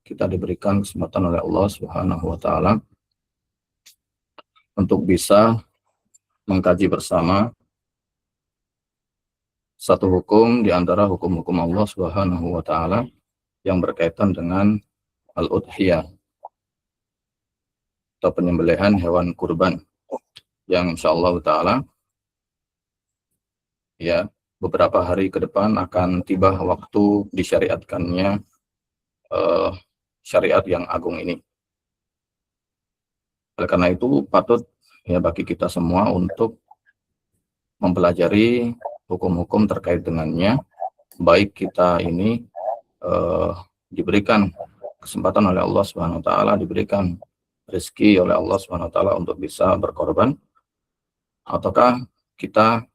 kita diberikan kesempatan oleh Allah Subhanahu wa taala untuk bisa mengkaji bersama satu hukum di antara hukum-hukum Allah Subhanahu wa taala yang berkaitan dengan al-udhiyah atau penyembelihan hewan kurban, yang insyaallah taala ya beberapa hari ke depan akan tiba waktu disyariatkannya syariat yang agung ini. Oleh karena itu patut ya bagi kita semua untuk mempelajari hukum-hukum terkait dengannya, baik kita ini diberikan kesempatan oleh Allah Subhanahu wa taala, diberikan rezeki oleh Allah Subhanahu wa taala untuk bisa berkorban, ataukah kita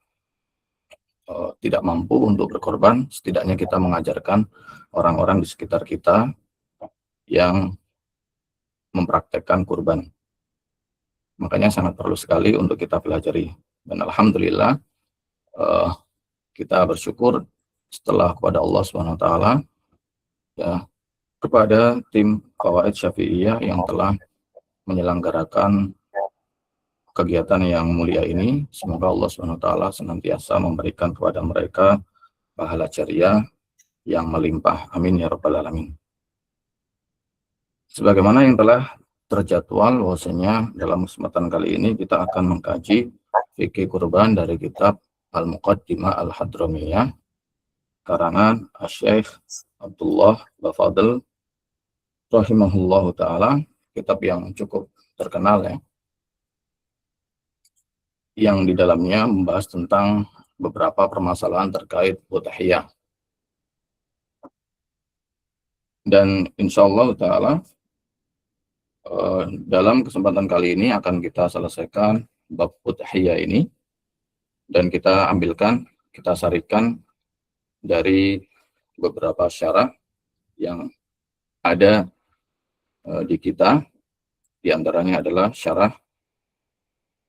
tidak mampu untuk berkorban, setidaknya kita mengajarkan orang-orang di sekitar kita yang mempraktekkan kurban. Makanya sangat perlu sekali untuk kita pelajari. Dan alhamdulillah kita bersyukur setelah kepada Allah Subhanahu wa taala ya, kepada tim Fawaid Syafi'iyah yang telah menyelenggarakan kegiatan yang mulia ini. Semoga Allah Subhanahu wa taala senantiasa memberikan kepada mereka pahala ceria yang melimpah. Amin ya rabbal alamin. Sebagaimana yang telah terjadwal, bahwasanya dalam kesempatan kali ini kita akan mengkaji fikih kurban dari kitab Al-Muqaddimah Al-Hadramiyah karangan Syekh Abdullah Bafadl rahimahullahu taala, kitab yang cukup terkenal ya, yang di dalamnya membahas tentang beberapa permasalahan terkait udhiyah. Dan insyaallah taala dalam kesempatan kali ini akan kita selesaikan bab udhiyah ini, dan kita ambilkan, kita sarikan dari beberapa syarah yang ada di kita. Di antaranya adalah syarah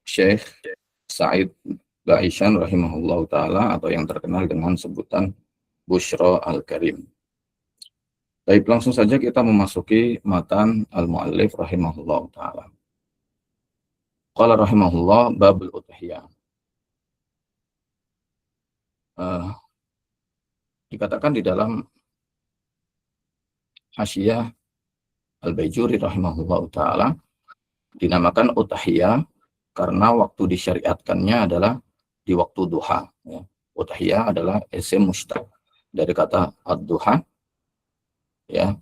Syekh Sa'id Ba'isyan rahimahullahu ta'ala, atau yang terkenal dengan sebutan Bushra Al-Karim. Baik, langsung saja kita memasuki matan al-mu'allif rahimahullahu ta'ala. Qala rahimahullah babul udhiyah. Dikatakan di dalam Hasyiyah Al-Baijuri rahimahullahu ta'ala, dinamakan udhiyah karena waktu disyariatkannya adalah di waktu duha. Ya. Udhiyah adalah isim mushtaq dari kata ad-duha. Ya.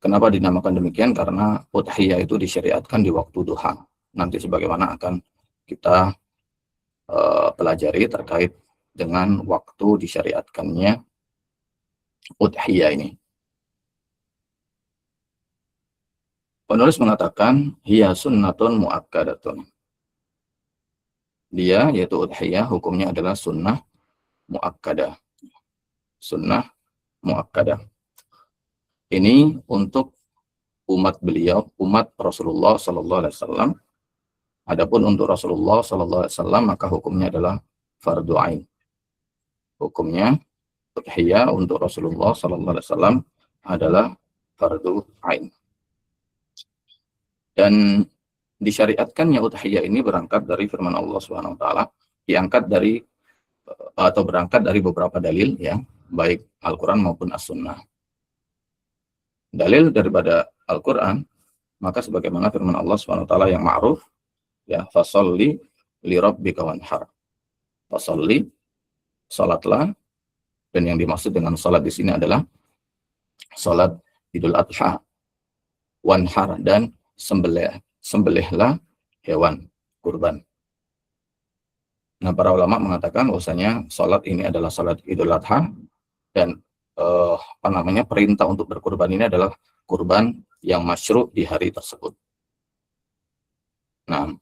Kenapa dinamakan demikian? Karena udhiyah itu disyariatkan di waktu duha. Nanti sebagaimana akan kita pelajari terkait dengan waktu disyariatkannya udhiyah ini. Penulis mengatakan hiya sunnatun muakkadatun. Dia, yaitu udhiyah, hukumnya adalah sunnah muakkadah. Sunnah muakkadah. Ini untuk umat beliau, umat Rasulullah sallallahu alaihi wasallam. Adapun untuk Rasulullah sallallahu alaihi wasallam, maka hukumnya adalah fardu ain. Hukumnya udhiyah untuk Rasulullah sallallahu alaihi wasallam adalah fardu ain. Dan disyariatkannya udhiyah ini berangkat dari firman Allah Subhanahu wa taala, diangkat dari atau berangkat dari beberapa dalil ya, baik Al-Qur'an maupun As-Sunnah. Dalil daripada Al-Qur'an, maka sebagaimana firman Allah Subhanahu wa taala yang ma'ruf ya, fasholli li rabbika wanhar. Fasholli, salatlah, dan yang dimaksud dengan salat di sini adalah salat Idul Adha. Wanhar, dan sembelihlah hewan kurban. Nah, para ulama mengatakan bahwasanya salat ini adalah salat Idul Adha, dan perintah untuk berkurban ini adalah kurban yang masyru' di hari tersebut. Nah,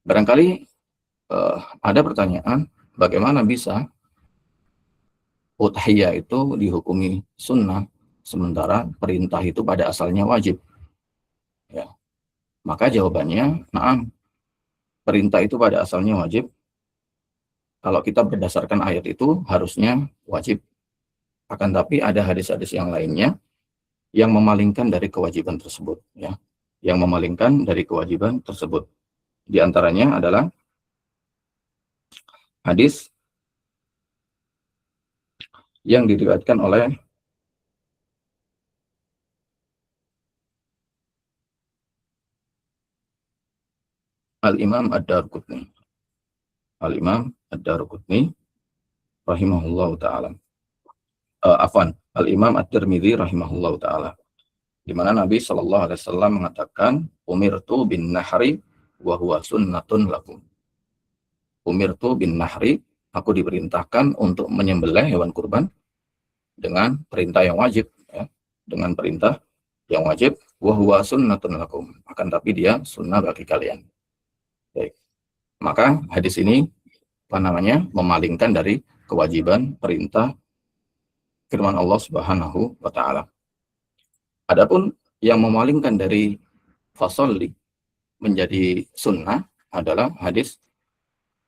barangkali ada pertanyaan, bagaimana bisa udhiyah itu dihukumi sunnah sementara perintah itu pada asalnya wajib? Ya, maka jawabannya, na'am, perintah itu pada asalnya wajib. Kalau kita berdasarkan ayat itu harusnya wajib. Akan tapi ada hadis-hadis yang lainnya yang memalingkan dari kewajiban tersebut, ya, yang memalingkan dari kewajiban tersebut. Di antaranya adalah hadis yang diriwayatkan oleh Al-Imam Ad-Darqutni. Al-Imam Ad-Darqutni rahimahullahu taala. Afwan, Al-Imam At-Tirmidzi rahimahullahu taala. Di mana Nabi Shallallahu alaihi wasallam mengatakan, "Umirtu bin nahri wa huwa sunnatun lakum." Umirtu bin nahri, aku diperintahkan untuk menyembelih hewan kurban dengan perintah yang wajib, ya, dengan perintah yang wajib, wa huwa sunnatun lakum, akan tapi dia sunnah bagi kalian. Baik. Maka hadis ini memalingkan dari kewajiban perintah firman Allah Subhanahu wa taala. Adapun yang memalingkan dari fasolli menjadi sunnah adalah hadis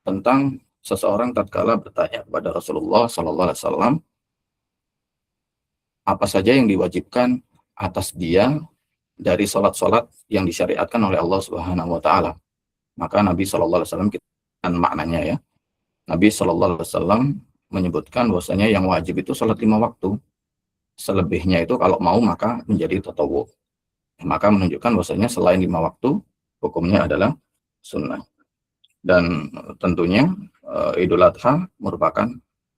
tentang seseorang tatkala bertanya kepada Rasulullah Sallallahu Alaihi Wasallam apa saja yang diwajibkan atas dia dari sholat-sholat yang disyariatkan oleh Allah Subhanahu Wa Taala. Maka Nabi Sallallahu Alaihi Wasallam, kita maknanya ya, Nabi Sallallahu Alaihi Wasallam menyebutkan bahwasanya yang wajib itu sholat 5 waktu. Selebihnya itu kalau mau maka menjadi tatawu. Maka menunjukkan bahwasanya selain 5 waktu, hukumnya adalah sunnah. Dan tentunya Idul Adha merupakan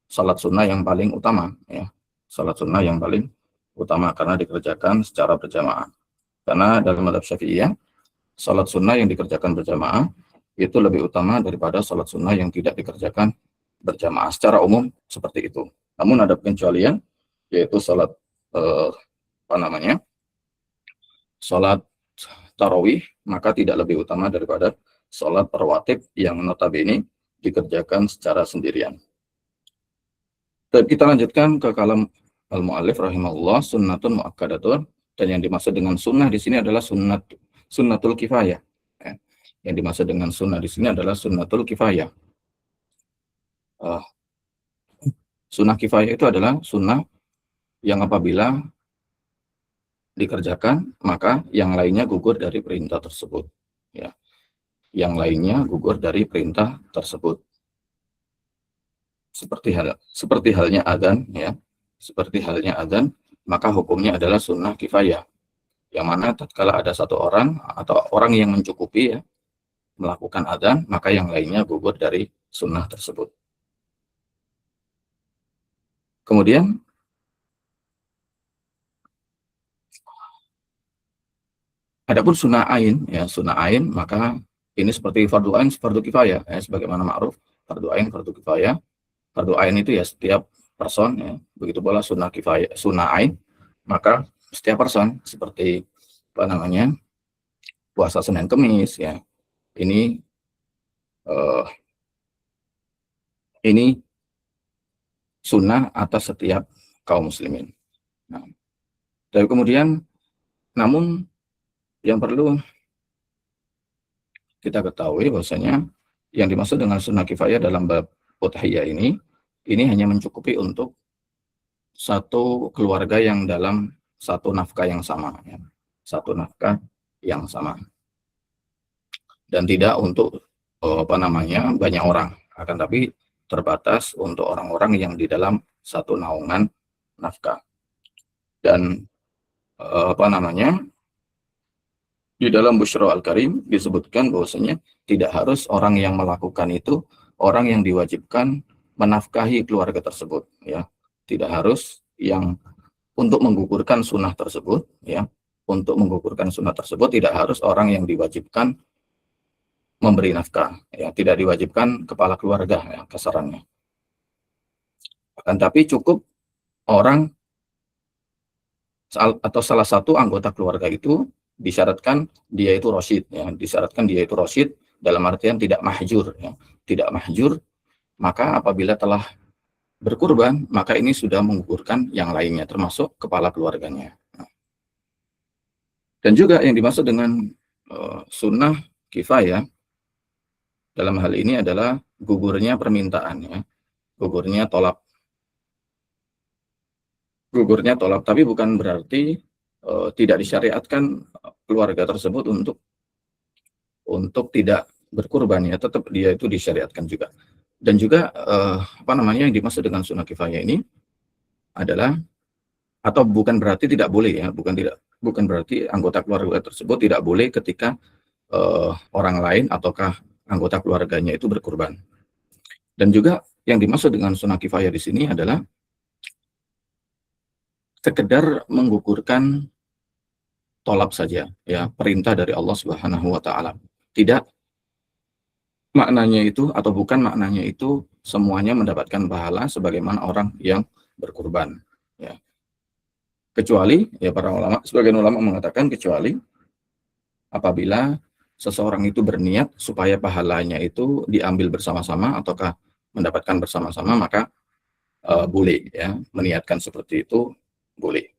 salat sunnah yang paling utama, ya. Salat sunnah yang paling utama karena dikerjakan secara berjamaah. Karena dalam mazhab Syafi'iyah, salat sunnah yang dikerjakan berjamaah itu lebih utama daripada salat sunnah yang tidak dikerjakan berjamaah. Secara umum seperti itu. Namun ada pengecualian, yaitu salat salat tarawih, maka tidak lebih utama daripada salat rawatib yang notabene dikerjakan secara sendirian. Dan kita lanjutkan ke kalam al-mu'allif rahimahullah, sunnatun mu'akkadatun, dan yang dimaksud dengan sunnah di sini adalah sunnatul kifayah. Yang dimaksud dengan sunnah di sini adalah sunnatul kifayah. Sunnah kifayah itu adalah sunnah yang apabila dikerjakan, maka yang lainnya gugur dari perintah tersebut. Ya. Yang lainnya gugur dari perintah tersebut. Seperti halnya adzan, ya. Seperti halnya adzan, maka hukumnya adalah sunnah kifayah. Yang mana tatkala ada satu orang atau orang yang mencukupi, ya, melakukan adzan, maka yang lainnya gugur dari sunnah tersebut. Kemudian adapun sunnah ain, ya, sunnah ain, maka ini seperti fardu ain, fardu kifayah, ya, sebagaimana ma'ruf, fardu ain, fardu kifayah. Fardu ain itu ya setiap person, ya. Begitu pula sunnah kifayah, sunnah ain, maka setiap person, seperti puasa Senin Kemis, ya. Ini sunnah atas setiap kaum muslimin. Nah, dan kemudian, namun yang perlu kita ketahui bahwasanya yang dimaksud dengan sunnah kifayah dalam bab udhiyah ini hanya mencukupi untuk satu keluarga yang dalam satu nafkah yang sama, ya. Satu nafkah yang sama. Dan tidak untuk banyak orang, akan tapi terbatas untuk orang-orang yang di dalam satu naungan nafkah. Dan di dalam Busyra Al-Karim disebutkan bahwasanya tidak harus orang yang melakukan itu orang yang diwajibkan menafkahi keluarga tersebut, ya. Tidak harus yang untuk menggugurkan sunnah tersebut, ya. Untuk menggugurkan sunnah tersebut tidak harus orang yang diwajibkan memberi nafkah, ya. Tidak diwajibkan kepala keluarga, ya, kasarannya. Akan tapi cukup orang atau salah satu anggota keluarga itu disyaratkan dia itu rasyid, ya. Disyaratkan dia itu rasyid dalam artian tidak mahjur, ya. Tidak mahjur, maka apabila telah berkurban, maka ini sudah menggugurkan yang lainnya, termasuk kepala keluarganya. Dan juga yang dimaksud dengan sunnah kifayah dalam hal ini adalah gugurnya permintaannya, gugurnya tolak, tapi bukan berarti tidak disyariatkan keluarga tersebut untuk tidak berkurban, ya, tetap dia itu disyariatkan juga. Dan juga yang dimaksud dengan sunnah kifayah ini adalah, atau bukan berarti tidak boleh, ya, bukan berarti anggota keluarga tersebut tidak boleh ketika orang lain ataukah anggota keluarganya itu berkurban. Dan juga yang dimaksud dengan sunnah kifayah di sini adalah sekedar menggugurkan tolak saja, ya, perintah dari Allah Subhanahu wa taala. Tidak maknanya itu, atau bukan maknanya itu semuanya mendapatkan pahala sebagaimana orang yang berkurban, ya. Kecuali, ya, sebagian ulama mengatakan kecuali apabila seseorang itu berniat supaya pahalanya itu diambil bersama-sama ataukah mendapatkan bersama-sama, maka boleh, ya, meniatkan seperti itu boleh.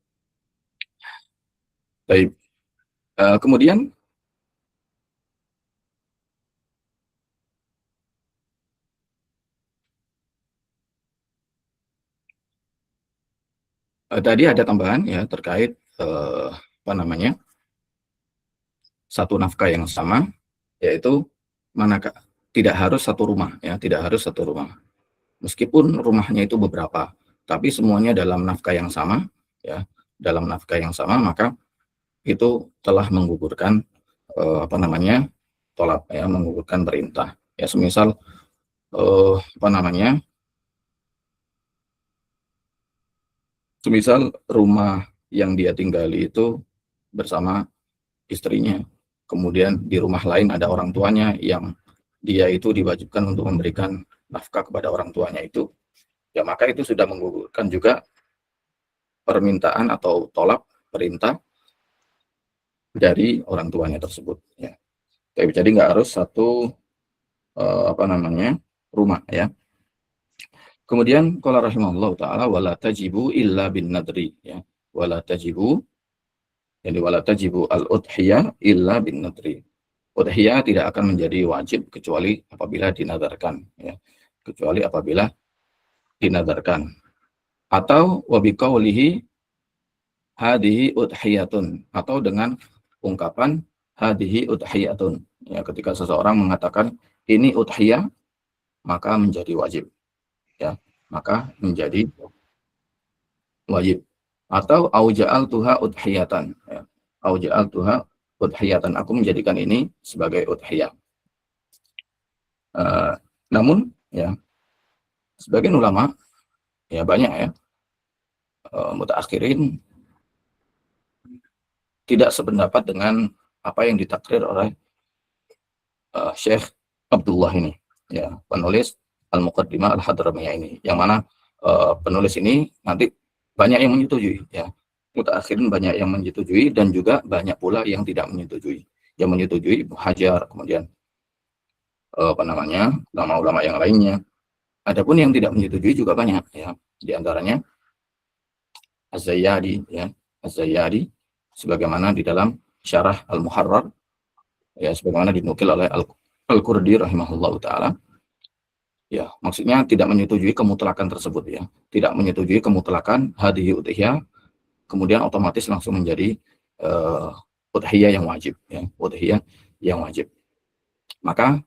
Baik. Kemudian tadi ada tambahan, ya, terkait satu nafkah yang sama, yaitu manakah tidak harus satu rumah, ya, tidak harus satu rumah. Meskipun rumahnya itu beberapa, tapi semuanya dalam nafkah yang sama, ya, dalam nafkah yang sama, maka itu telah menggugurkan tolak, ya, menggugurkan perintah. Ya, semisal semisal rumah yang dia tinggali itu bersama istrinya, kemudian di rumah lain ada orang tuanya yang dia itu diwajibkan untuk memberikan nafkah kepada orang tuanya itu, ya, maka itu sudah menggugurkan juga permintaan atau tolak perintah dari orang tuanya tersebut, ya. Jadi nggak harus satu rumah, ya. Kemudian qala rahimahullah taala wala tajibu illa bin nadri, ya. Wala tajibu, jadi wala tajibu al udhiyah illa bin nadri. Udhiyah tidak akan menjadi wajib kecuali apabila dinadarkan, ya. Kecuali apabila dinadarkan. Atau wabiqaulihi hadhihi udhiyatun, atau dengan ungkapan hadhihi udhiyatun, ya, ketika seseorang mengatakan ini udhiyah, maka menjadi wajib, ya, maka menjadi wajib. Atau auja'al tuha udhiyatan, ya, auja'al tuha udhiyatan, aku menjadikan ini sebagai udhiyah. Namun, ya, sebagian ulama, ya, banyak, ya, mutaakhirin tidak sependapat dengan apa yang ditakrir oleh Syekh Abdullah ini, ya, penulis Al-Muqaddimah Al-Hadramiyah ini, yang mana penulis ini nanti banyak yang menyetujui, ya, mutaakhirin banyak yang menyetujui dan juga banyak pula yang tidak menyetujui. Yang menyetujui Ibnu Hajar, kemudian ulama-ulama yang lainnya. Adapun yang tidak menyetujui juga banyak, ya, di antaranya Az-Zayyadi, ya, Az-Zayyadi, sebagaimana di dalam Syarah Al-Muharrar, ya, sebagaimana dinukil oleh Al-Qurdi rahimahullahu taala. Ya, maksudnya tidak menyetujui kemutlakan tersebut, ya. Tidak menyetujui kemutlakan hadhihi udhiyah, kemudian otomatis langsung menjadi udhiyah yang wajib, ya, udhiyah yang wajib. Maka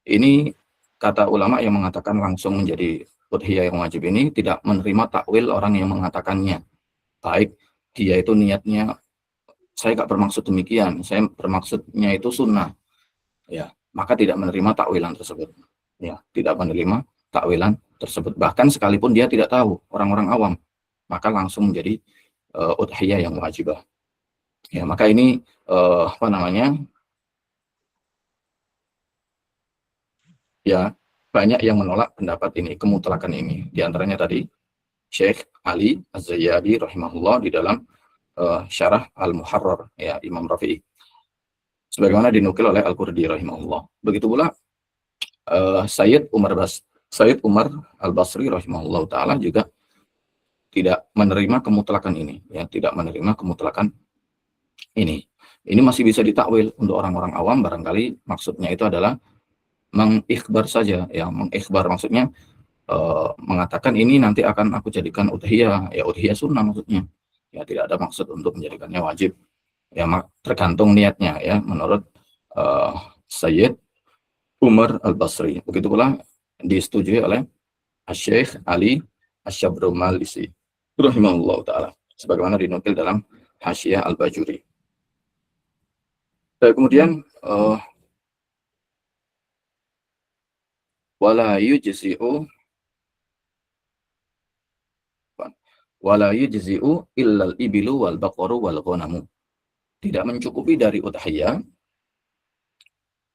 ini kata ulama yang mengatakan langsung menjadi udhiyah yang wajib ini tidak menerima takwil orang yang mengatakannya. Baik dia itu niatnya saya nggak bermaksud demikian, saya bermaksudnya itu sunnah, ya, maka tidak menerima takwilan tersebut, ya, tidak menerima takwilan tersebut. Bahkan sekalipun dia tidak tahu, orang-orang awam, maka langsung menjadi udhiyah yang wajibah, ya. Maka ini ya, banyak yang menolak pendapat ini, kemutlakan ini. Di antaranya tadi Syekh Ali Az-Zayyadi rahimahullah di dalam Syarah Al-Muharrar, ya, Imam Rafi'i, sebagaimana dinukil oleh Al-Qurdi rahimahullah. Begitu pula Sayyid Umar Al-Basri rahimahullah taala juga tidak menerima kemutlakan ini, ya, tidak menerima kemutlakan ini. Ini masih bisa ditakwil untuk orang-orang awam, barangkali maksudnya itu adalah mengikhbar saja, ya, mengikhbar maksudnya mengatakan ini nanti akan aku jadikan udhiyah, ya, udhiyah sunnah maksudnya. Ya, tidak ada maksud untuk menjadikannya wajib. Ya, tergantung niatnya ya, menurut Sayyid Umar Al-Basri. Begitu pula disetujui oleh Syekh Ali Asy-Syabrumalisi rahimahullah taala, sebagaimana dinukil dalam Hasyiah Al-Bajuri. Dan kemudian wala yujzi'u illal ibilu wal baqaru wal ghanamu. Tidak mencukupi dari udhiyah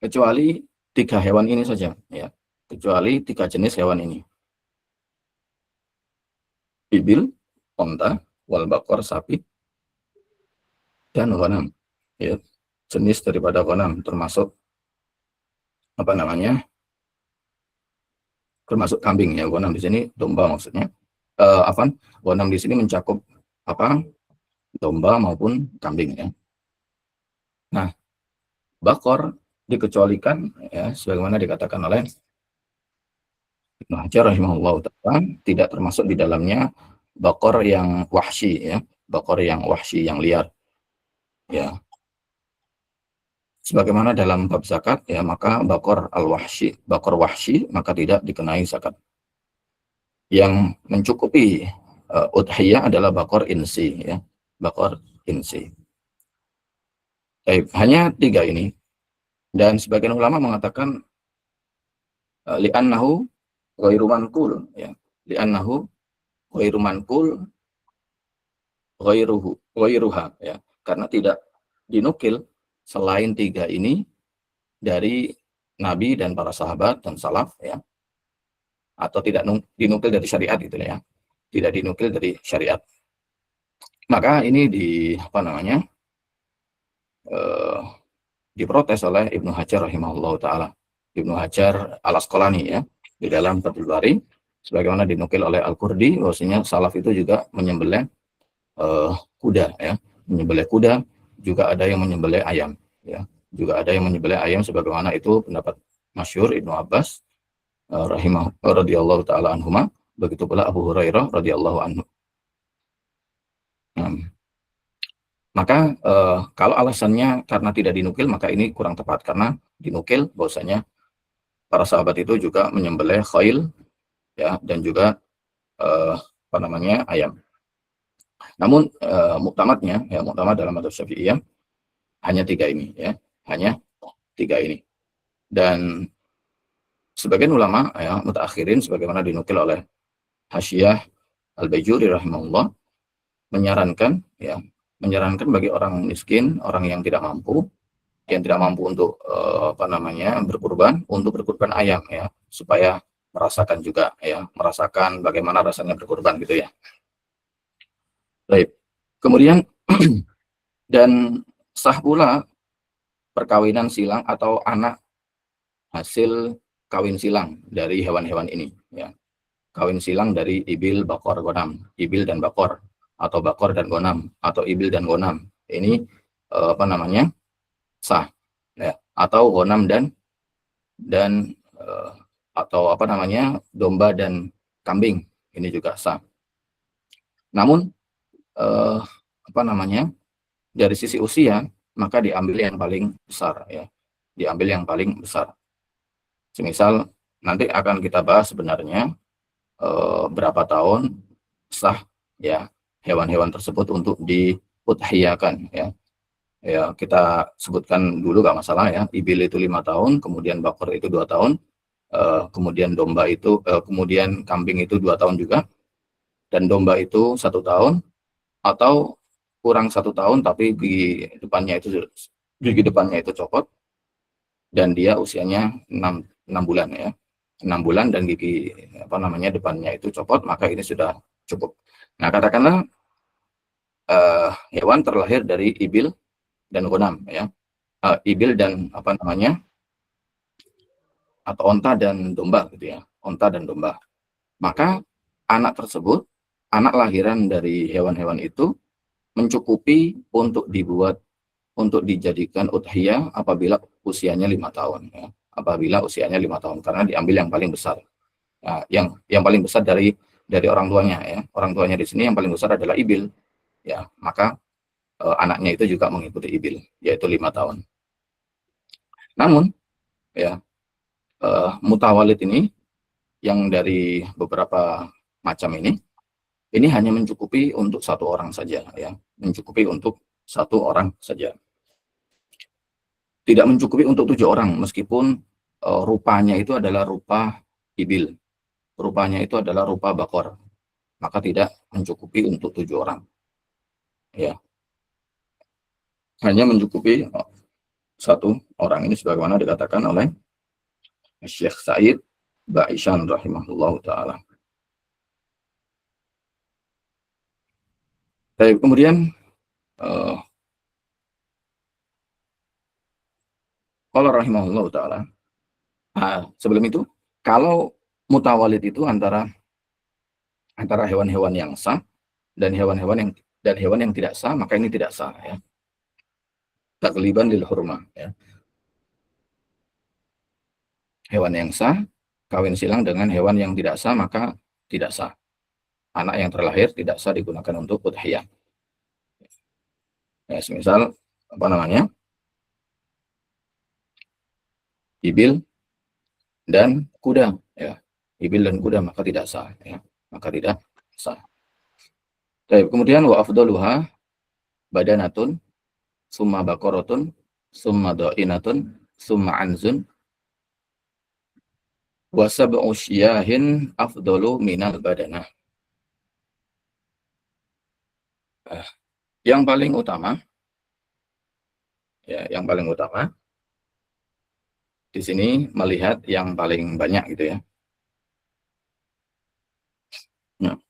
kecuali 3 hewan ini saja ya. Kecuali 3 jenis hewan ini. Ibil, onta, wal baqar, sapi, dan ghanam. Ya, jenis daripada ghanam termasuk apa namanya? Termasuk kambing ya. Ghanam di sini domba maksudnya. Ghanam di sini mencakup apa? Domba maupun kambing ya. Nah, bakor dikecualikan ya, sebagaimana dikatakan oleh Ibnu Hajar rahimahullah ta'ala, tidak termasuk di dalamnya bakor yang wahsyi ya, bakor yang wahsyi yang liar ya. Sebagaimana dalam bab zakat ya, maka bakor al-wahsyi, bakor wahsyi maka tidak dikenai zakat. Yang mencukupi udhiyah adalah bakor insi ya, bakor insi. Hanya 3 ini. Dan sebagian ulama mengatakan li'annahu ghairu manqul ya. Li'annahu ghairu manqul ghairuha ya. Karena tidak dinukil selain 3 ini dari Nabi dan para sahabat dan salaf ya. Atau tidak dinukil dari syariat gitu ya. Tidak dinukil dari syariat. Maka ini diprotes oleh Ibnu Hajar rahimahullah ta'ala. Ibnu Hajar Al-Asqalani ya, di dalam Fathul Bari, sebagaimana dinukil oleh Al-Qurdi, bahwasanya salaf itu juga menyembelih kuda ya, menyembelih kuda, juga ada yang menyembelih ayam ya, juga ada yang menyembelih ayam, sebagaimana itu pendapat masyhur Ibnu Abbas radhiyallahu taala anhuma, begitu pula Abu Hurairah radhiyallahu anhu. Maka kalau alasannya karena tidak dinukil, maka ini kurang tepat, karena dinukil bahwasanya para sahabat itu juga menyembelih khail ya, dan juga ayam. Namun muktamadnya ya, muktamad dalam madzhab Syafi'iyah hanya 3 ini ya, hanya 3 ini. Dan sebagian ulama ya mutaakhirin, sebagaimana dinukil oleh Hasyiah Al-Bajuri rahimahullah, menyarankan bagi orang miskin, orang yang tidak mampu untuk berkurban, untuk berkurban ayam ya, supaya merasakan juga ya, merasakan bagaimana rasanya berkurban gitu ya. Baik. Kemudian dan sah pula perkawinan silang atau anak hasil kawin silang dari hewan-hewan ini ya. Kawin silang dari ibil, bakor, ghanam, ibil dan bakor, atau bakor dan ghanam, atau ibil dan ghanam. Ini sah ya. Atau ghanam dan atau domba dan kambing, ini juga sah. Namun dari sisi usia maka diambil yang paling besar ya, diambil yang paling besar. Semisal nanti akan kita bahas sebenarnya berapa tahun sah ya hewan-hewan tersebut untuk diudhiyakan ya. Ya, kita sebutkan dulu gak masalah ya. Ibil itu 5 tahun, kemudian bakor itu 2 tahun, kemudian domba itu kemudian kambing itu 2 tahun juga, dan domba itu 1 tahun, atau kurang 1 tahun tapi gigi depannya itu copot dan dia usianya 6 bulan ya. 6 bulan dan gigi depannya itu copot, maka ini sudah cukup. Nah, katakanlah hewan terlahir dari ibil dan ghanam ya. Ibil dan atau onta dan domba gitu ya. Onta dan domba. Maka anak tersebut, anak lahiran dari hewan-hewan itu mencukupi untuk dijadikan udhiyah apabila usianya 5 tahun ya. Apabila usianya 5 tahun, karena diambil yang paling besar. Nah, yang paling besar dari orang tuanya ya. Orang tuanya di sini yang paling besar adalah ibil. ya maka anaknya itu juga mengikuti ibil, yaitu 5 tahun. Namun ya mutawalid ini yang dari beberapa macam ini hanya mencukupi untuk satu orang saja, ya, mencukupi untuk satu orang saja. Tidak mencukupi untuk 7 orang, meskipun rupanya itu adalah rupa ibil, rupanya itu adalah rupa bakor, maka tidak mencukupi untuk 7 orang. Ya, hanya mencukupi satu orang. Ini sebagaimana dikatakan oleh Syekh Said Ba'ishan rahimahullah ta'ala. Baik, kemudian kalau rahimahullah ta'ala, sebelum itu, kalau mutawalid itu antara hewan-hewan yang sah dan hewan yang tidak sah, maka ini tidak sah, ya. Takliban lil hurmah, ya. Hewan yang sah kawin silang dengan hewan yang tidak sah, maka tidak sah. Anak yang terlahir tidak sah digunakan untuk udhiyah. Ya, semisal apa namanya? Ibil dan kuda, ya. Ibil dan kuda maka tidak sah, ya. Maka tidak sah. Baik, kemudian wa afdaluha badanatun summa baqaratun summa da'inatun summa anzun wa sab'u syiyahin afdalu minal badanah. Yang paling utama, ya, yang paling utama di sini melihat yang paling banyak gitu, ya. Nah,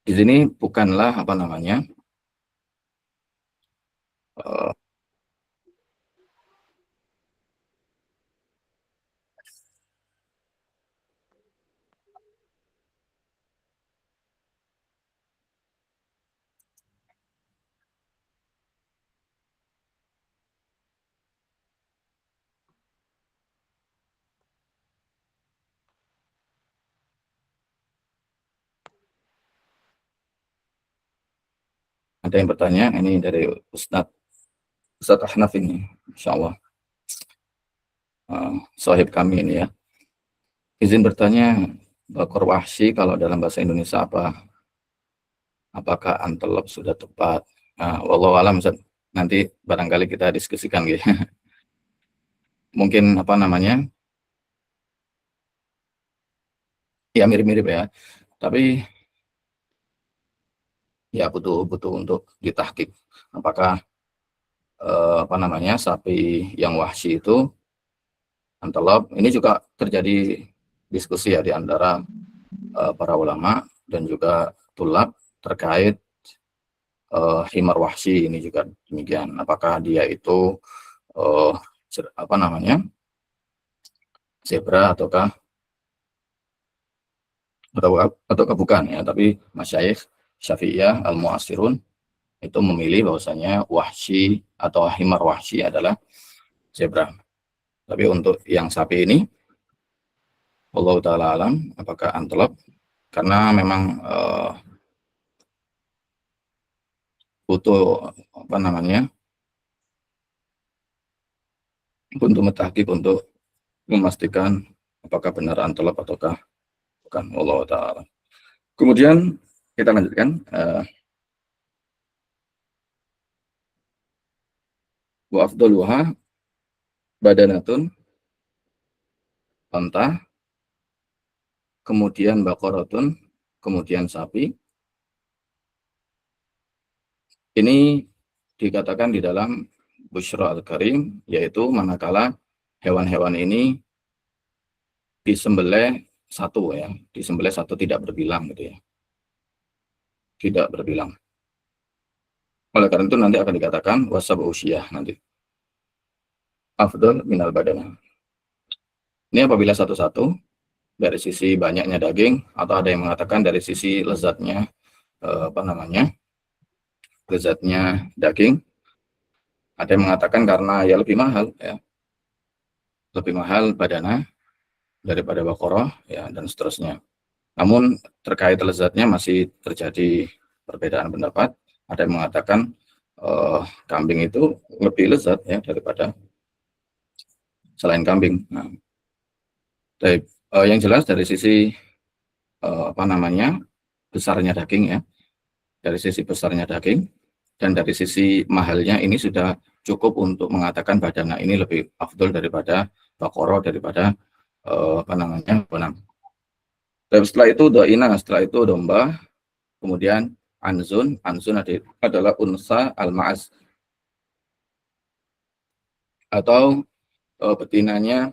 di sini bukanlah apa namanya ada yang bertanya, ini dari Ustadz Ahnaf ini, insya Allah sahib kami ini, ya. Izin bertanya, bakor wahsi kalau dalam bahasa Indonesia apakah antelop sudah tepat? Wallahu alam, nanti barangkali kita diskusikan gitu. Mungkin apa namanya, ya mirip-mirip, ya, tapi ya butuh untuk ditahqiq apakah apa namanya sapi yang wahsi itu antelop. Ini juga terjadi diskusi, ya, di antara para ulama dan juga tulab terkait himar wahsi ini juga demikian. Apakah dia itu apa namanya zebra ataukah bukan, ya. Tapi masyayikh Syafi'iyah al-Mu'asirun itu memilih bahwasanya wahsi atau himar wahsi adalah zebra. Tapi untuk yang sapi ini, Allah Ta'ala alam, apakah antelop, karena memang butuh apa namanya untuk mentahqiq, untuk memastikan apakah benar antelop ataukah bukan. Allah Ta'ala. Kemudian kita lanjutkan. Wa afdaluha badanatun, onta, kemudian baqaratun, kemudian sapi. Ini dikatakan di dalam Busyra al-Karim, yaitu manakala hewan-hewan ini disembelih satu, ya, disembelih satu, tidak berbilang gitu, ya. Tidak berbilang. Oleh karena itu nanti akan dikatakan wasab usyah nanti. Afdal minal badanah. Ini apabila satu-satu dari sisi banyaknya daging, atau ada yang mengatakan dari sisi lezatnya apa namanya? Lezatnya daging. Ada yang mengatakan karena ya lebih mahal, ya. Lebih mahal badanah daripada baqarah, ya, dan seterusnya. Namun terkait lezatnya masih terjadi perbedaan pendapat. Ada yang mengatakan kambing itu lebih lezat ya daripada selain kambing. Nah, yang jelas dari sisi apa namanya besarnya daging ya, dari sisi besarnya daging dan dari sisi mahalnya ini sudah cukup untuk mengatakan badana ini lebih afdol daripada bakoro, daripada apa namanya bonang. Dan setelah itu doina, setelah itu domba, kemudian anzun adalah unsa al-ma'az atau betinanya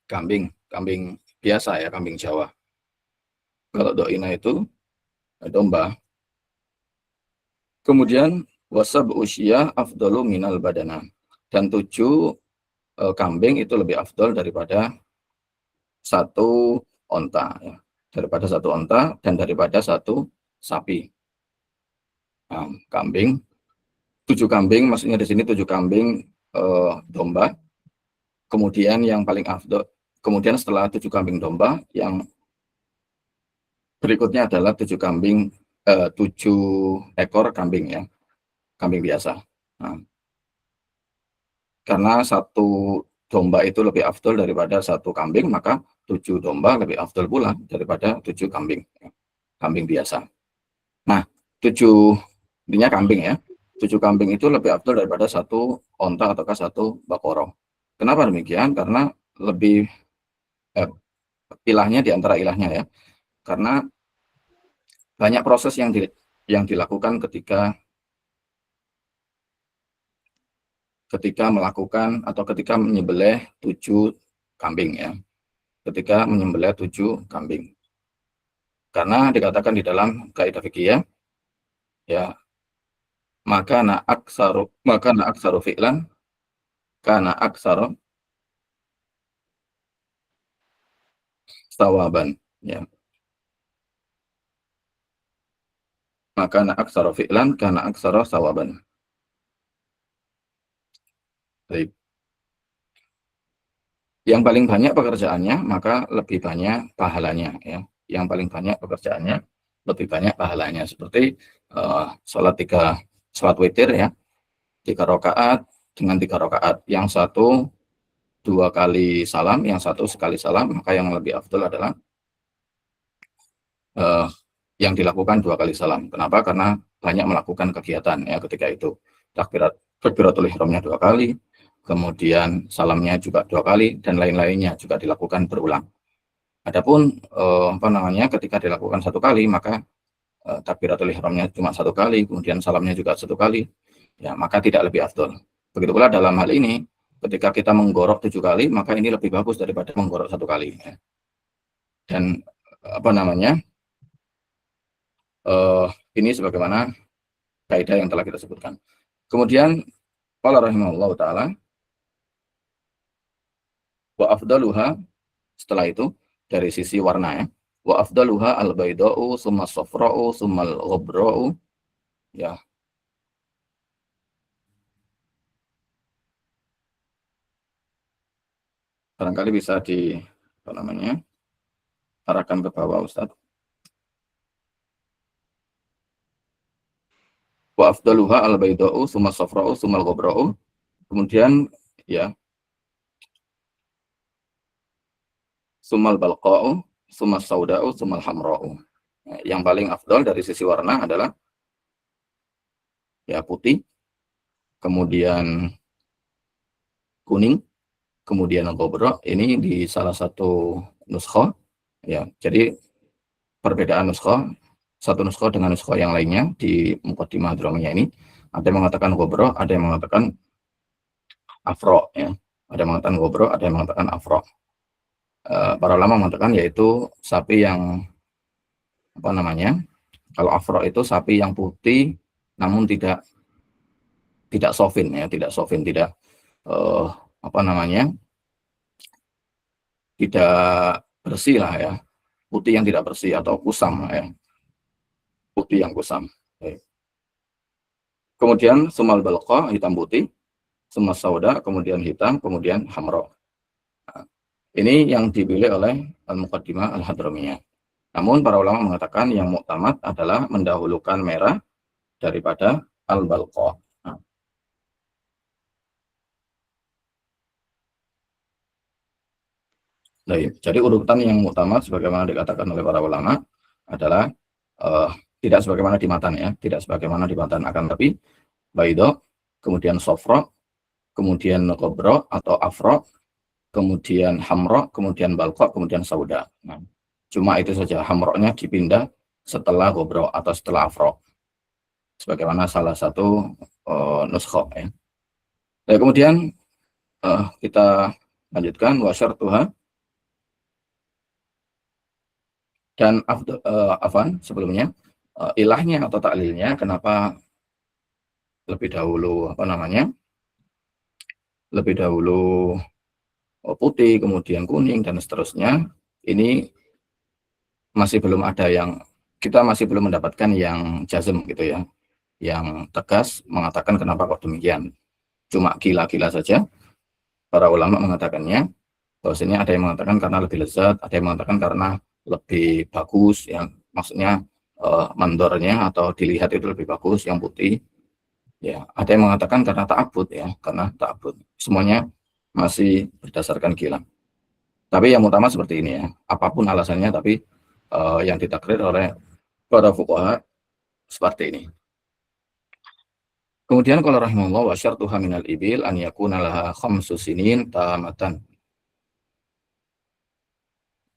kambing biasa ya, kambing Jawa. Kalau doina itu domba. Kemudian wasab usia afdalu minal badana, dan 7 kambing itu lebih afdol daripada 1 onta ya. Daripada 1 onta dan daripada 1 sapi. Nah, 7 kambing maksudnya di sini 7 kambing domba. Kemudian yang paling afdol, kemudian setelah 7 kambing domba, yang berikutnya adalah 7 ekor kambing ya, kambing biasa. Nah, karena 1 domba itu lebih afdol daripada 1 kambing, maka 7 domba lebih afdol pula daripada 7 kambing, kambing biasa. Nah, 7 intinya kambing ya, 7 kambing itu lebih afdol daripada 1 onta ataukah 1 bakoro. Kenapa demikian? Karena lebih ilahnya di antara ilahnya ya, karena banyak proses yang dilakukan ketika melakukan atau ketika menyembelih 7 kambing ya, ketika menyembelih 7 kambing. Karena dikatakan di dalam kaidah fikih ya, maka na aksaru fi'lan kana aksaru sawaban ya. Maka na aksaru fi'lan kana aksaru sawaban. Baik. Yang paling banyak pekerjaannya maka lebih banyak pahalanya ya. Yang paling banyak pekerjaannya lebih banyak pahalanya, seperti sholat witir ya, 3 rakaat dengan 3 rakaat, yang satu 2 kali salam, yang satu sekali salam, maka yang lebih afdol adalah yang dilakukan 2 kali salam. Kenapa? Karena banyak melakukan kegiatan ya ketika itu. Takbiratul ihramnya 2 kali, kemudian salamnya juga 2 kali, dan lain-lainnya juga dilakukan berulang. Adapun apa namanya ketika dilakukan 1 kali, maka takbiratul ihramnya cuma 1 kali, kemudian salamnya juga 1 kali, ya maka tidak lebih afdol. Begitu pula dalam hal ini, ketika kita menggorok 7 kali, maka ini lebih bagus daripada menggorok 1 kali. Ya. Dan apa namanya ini sebagaimana kaidah yang telah kita sebutkan. Kemudian qala rahimahullahu taala wa afdaluha, setelah itu dari sisi warna ya, wa afdaluha al-bayda'u summa safra'u summa al-ghabra'u ya. Barangkali bisa apa namanya arahkan ke bawah Ustaz. Wa afdaluha al-bayda'u summa safra'u summa al-ghabra'u. Kemudian ya summal balqa'u summa sauda'u summa al-hamra'u. Yang paling afdal dari sisi warna adalah ya putih, kemudian kuning, kemudian gobro. Ini di salah satu nuskho ya. Jadi perbedaan nuskho, satu nuskho dengan nuskho yang lainnya di Muqaddimah Ad-Dramiyah ini, ada yang mengatakan gobro, ada yang mengatakan afro ya. Ada yang mengatakan gobro, ada yang mengatakan afro. Para ulama mengatakan yaitu sapi yang apa namanya, kalau afro itu sapi yang putih namun tidak sofin ya, tidak apa namanya, tidak bersih lah ya, putih yang tidak bersih atau kusam ya, putih yang kusam. Kemudian sumal balqa, hitam putih, sumal sauda, kemudian hitam, kemudian hamro. Nah, ini yang dipilih oleh Al-Muqaddimah Al-Hadramiyah. Namun para ulama mengatakan yang muktamad adalah mendahulukan merah daripada al-balqa. Jadi urutan yang muktamad sebagaimana dikatakan oleh para ulama adalah tidak sebagaimana di matan ya, tidak sebagaimana di matan, akan tapi baido, kemudian sofro, kemudian kobro atau afro, kemudian hamro, kemudian balqa, kemudian sauda. Nah, cuma itu saja, hamroknya dipindah setelah kobro atau setelah afro, sebagaimana salah satu nuskho ya. Dan kemudian kita lanjutkan wasyar Tuhan. Dan afan sebelumnya ilahnya atau taklilnya kenapa lebih dahulu lebih dahulu putih kemudian kuning dan seterusnya, ini masih belum ada kita masih belum mendapatkan yang jazm gitu ya, yang tegas mengatakan kenapa kok demikian. Cuma gila-gila saja para ulama mengatakannya, bahwasanya ada yang mengatakan karena lebih lezat, ada yang mengatakan karena lebih bagus, yang maksudnya mandornya atau dilihat itu lebih bagus yang putih. Ya, ada yang mengatakan karena ta'abbud ya, karena ta'abbud. Semuanya masih berdasarkan gila. Tapi yang utama seperti ini ya, apapun alasannya, tapi yang ditakrir oleh para fuqaha seperti ini. Kemudian kalau rahimahullah wa syartuha minal ibil an yakuna laha khamsu sinin tamatan.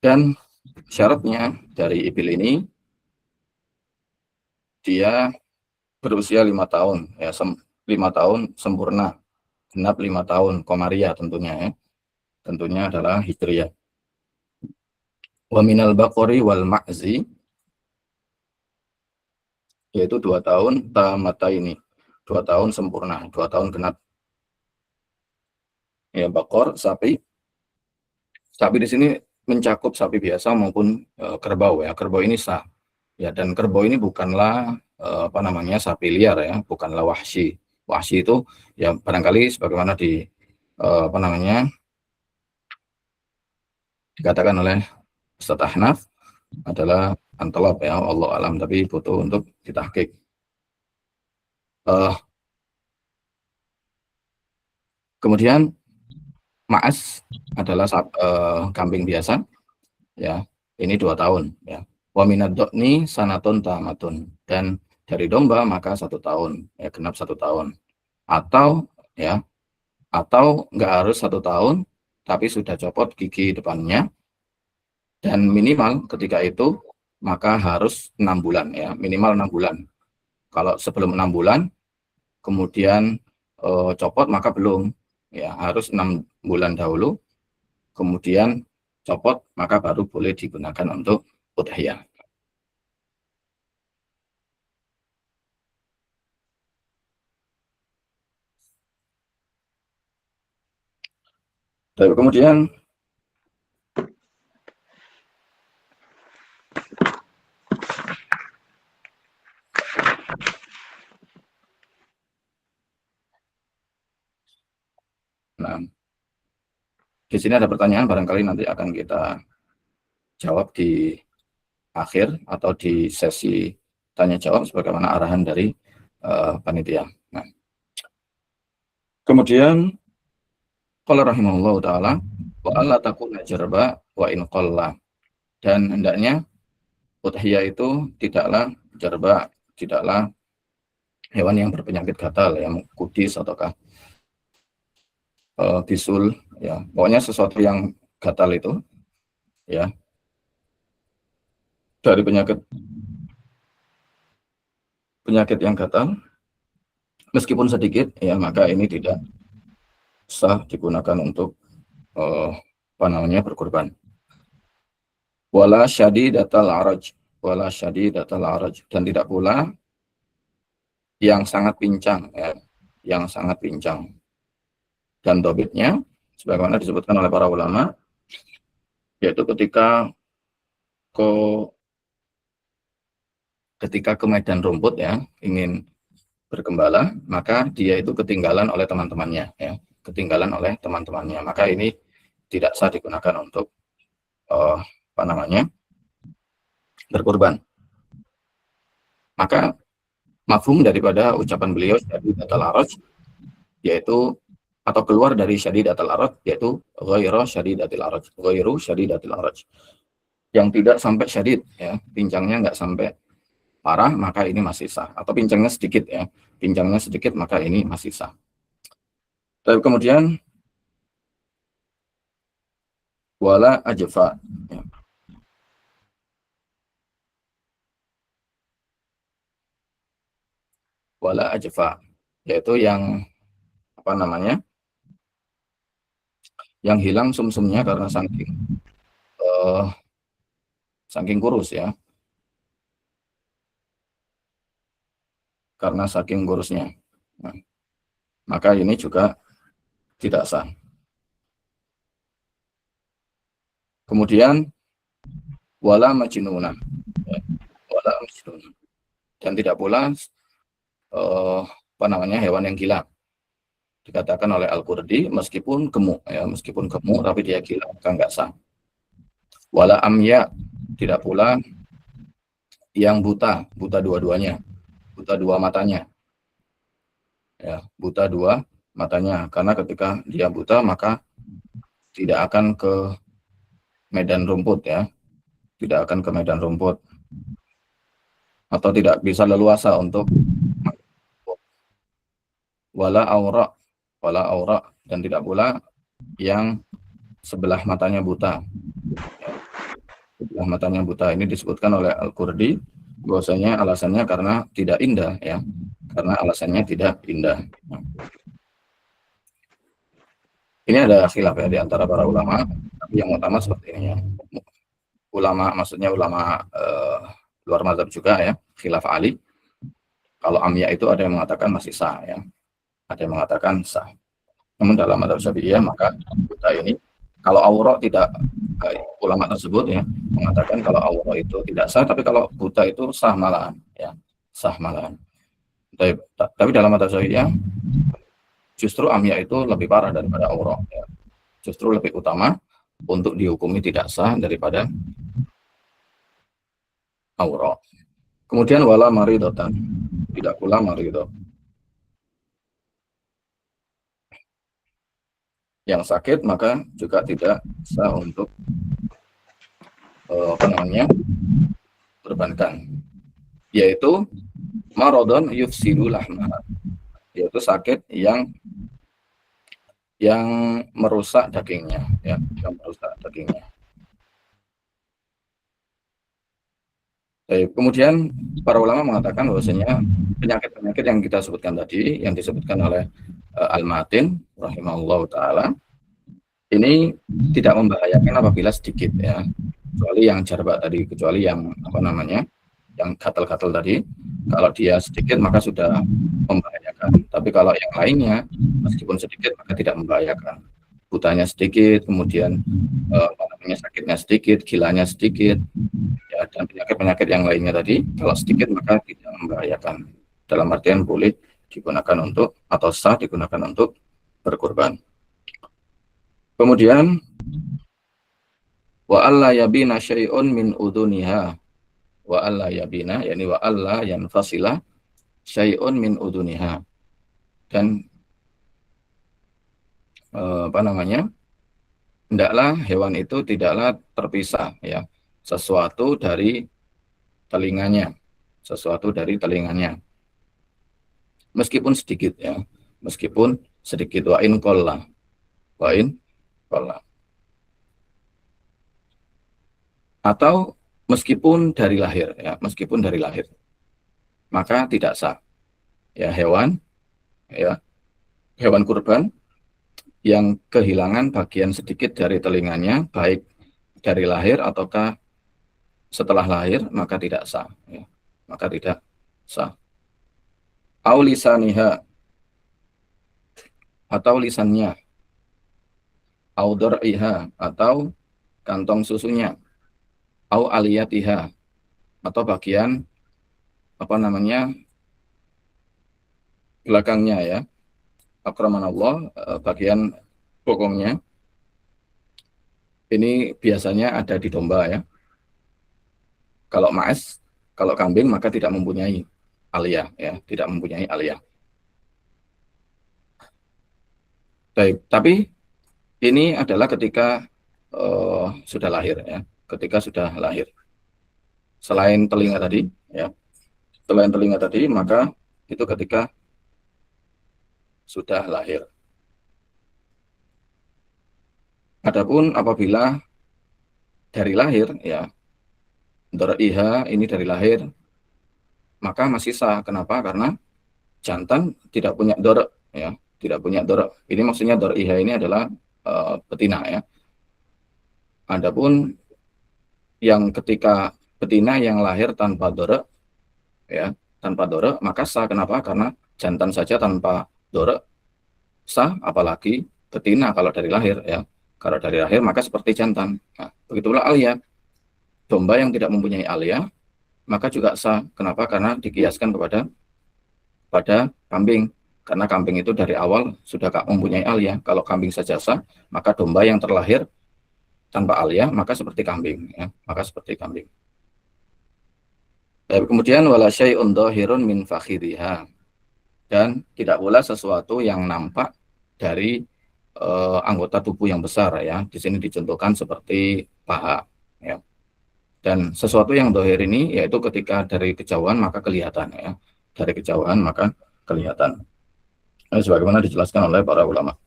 Dan syaratnya dari ibil ini dia berusia 5 tahun ya, 5 tahun sempurna, genap 5 tahun komariah tentunya ya. Tentunya adalah hijriyah. Wa minal baqari wal ma'zi, yaitu 2 tahun tamata ini, 2 tahun sempurna, 2 tahun genap. Ya, bakor sapi di sini mencakup sapi biasa maupun kerbau ya. Kerbau ini sah ya, dan kerbau ini bukanlah sapi liar ya, bukanlah wahsi. Wahsi itu ya barangkali sebagaimana dikatakan oleh Ustaz Ahnaf adalah antelop ya, Allah alam, tapi butuh untuk ditahqiq. Kemudian ma'as adalah kambing biasa ya, ini 2 tahun ya. Wa minad do'ni sanatun tamatun, dan dari domba maka 1 tahun ya, genap 1 tahun, atau nggak harus 1 tahun tapi sudah copot gigi depannya, dan minimal ketika itu maka harus 6 bulan ya, minimal 6 bulan. Kalau sebelum 6 bulan kemudian copot maka belum ya, harus 6 bulan dahulu kemudian copot maka baru boleh digunakan untuk udhiyah. Tapi kemudian di sini ada pertanyaan, barangkali nanti akan kita jawab di akhir atau di sesi tanya jawab sebagaimana arahan dari panitia. Nah, kemudian qala rahimahullahu taala wa alla takuna jarba wa in qalla, dan hendaknya udhiyah itu tidaklah jarba, tidaklah hewan yang berpenyakit gatal, yang kudis ataukah bisul ya, pokoknya sesuatu yang gatal itu ya, dari penyakit yang gatal meskipun sedikit ya, maka ini tidak sah digunakan untuk berkorban. Wala syadidatal araj, dan tidak pula yang sangat pincang ya, yang sangat pincang. Dan dobitnya sebagaimana disebutkan oleh para ulama, yaitu ketika ke medan rumput ya, ingin bergembala, maka dia itu ketinggalan oleh teman-temannya ya, maka ini tidak sah digunakan untuk berkurban. Maka mafhum daripada ucapan beliau syadidatul araj, yaitu atau keluar dari syadidatul araj, yaitu ghairu syadidatul araj, yang tidak sampai syadid, ya, pincangnya nggak sampai parah, maka ini masih sah. Atau pincangnya sedikit, ya, pincangnya sedikit, maka ini masih sah. Tapi kemudian wala ajfa, ya. Wala ajfa, yaitu yang apa namanya, yang hilang sumsumnya karena saking kurus, ya, karena saking kurusnya. Nah, maka ini juga tidak sah. Kemudian wala majnuna, ya, wala majnuna, dan tidak pula apa namanya, hewan yang gila. Dikatakan oleh Al-Qurdi meskipun gemuk, ya, meskipun gemuk tapi dia gila, maka enggak sah. Wala amya, tidak pula yang buta dua-duanya, buta dua matanya, ya, buta dua matanya, karena ketika dia buta maka tidak akan ke medan rumput, ya, tidak akan ke medan rumput, atau tidak bisa leluasa untuk wala aura, dan tidak pula yang sebelah matanya buta, ya, sebelah matanya buta. Ini disebutkan oleh Al-Qurdi bahwasanya alasannya karena tidak indah, ya, karena alasannya tidak indah. Ini ada khilaf, ya, di antara para ulama, tapi yang utama seperti ini, ya. Ulama, maksudnya ulama luar mazhab juga, ya, khilaf Ali. Kalau amya itu ada yang mengatakan masih sah, ya, ada yang mengatakan sah. Namun dalam mazhab Syafi'iyah maka buta ini, kalau aura tidak, ulama tersebut, ya, mengatakan kalau aura itu tidak sah, tapi kalau buta itu sah malahan, ya, sah malahan. Tapi dalam mazhab Syafi'iyah justru amya itu lebih parah daripada aura, ya. Justru lebih utama untuk dihukumi tidak sah daripada aura. Kemudian wala maridotan, tidak pula marido, yang sakit maka juga tidak sah untuk apa namanya, kurbankan, yaitu marodon yufsidu lahma, yaitu sakit yang merusak dagingnya, ya, yang merusak dagingnya. Kemudian para ulama mengatakan bahwasanya penyakit-penyakit yang kita sebutkan tadi, yang disebutkan oleh Al-Matin rahimahullah taala, ini tidak membahayakan apabila sedikit, ya, kecuali yang jarba tadi, kecuali yang apa namanya, yang gatal-gatal tadi. Kalau dia sedikit maka sudah membahayakan. Tapi kalau yang lainnya meskipun sedikit maka tidak membahayakan. Butanya sedikit, kemudian apa namanya, sakitnya sedikit, gilanya sedikit, ya, dan penyakit-penyakit yang lainnya tadi kalau sedikit maka tidak membahayakan. Dalam artian boleh digunakan untuk, atau sah digunakan untuk berkurban. Kemudian wa alla yabina syai'un min uduniha, wa alla yabina, yakni wa alla yanfasila syai'un min uduniha, dan apa namanya, hendaklah hewan itu tidaklah terpisah, ya, sesuatu dari telinganya, sesuatu dari telinganya, meskipun sedikit, ya, meskipun sedikit. Wa in qalla, atau meskipun dari lahir, ya, meskipun dari lahir maka tidak sah, ya, hewan kurban yang kehilangan bagian sedikit dari telinganya, baik dari lahir ataukah setelah lahir, maka tidak sah, ya, maka tidak sah. Au lisaniha, atau lisannya, au dor'iha, atau kantong susunya, au aliyatiha, atau bagian apa namanya, belakangnya, ya, akramanallah, bagian bokongnya. Ini biasanya ada di domba, ya. Kalau maes, kalau kambing maka tidak mempunyai aliyah, ya, tidak mempunyai aliyah. Baik, tapi ini adalah ketika sudah lahir, ya, ketika sudah lahir. Selain telinga tadi, ya, selain telinga tadi, maka itu ketika sudah lahir. Adapun apabila dari lahir, ya, iha ini dari lahir, maka masih sah. Kenapa? Karena jantan tidak punya dor, ya, tidak punya dor. Ini maksudnya iha ini adalah betina, ya. Adapun yang ketika betina yang lahir tanpa dor, ya, tanpa dor, maka sah. Kenapa? Karena jantan saja tanpa dor sah, apalagi betina kalau dari lahir, ya. Kalau dari lahir maka seperti jantan. Nah, begitulah alia. Domba yang tidak mempunyai alia maka juga sah. Kenapa? Karena dikiaskan pada kambing. Karena kambing itu dari awal sudah mempunyai alia. Kalau kambing saja sah, maka domba yang terlahir tanpa alia maka seperti kambing, ya. Maka seperti kambing. Dan kemudian wala syai'un dhahirun min fakhidhiha. Dan tidak pula sesuatu yang nampak dari anggota tubuh yang besar, ya. Di sini dicontohkan seperti paha, ya. Dan sesuatu yang dohir ini yaitu ketika dari kejauhan maka kelihatan, ya. Dari kejauhan maka kelihatan. Nah, sebagaimana dijelaskan oleh para ulama.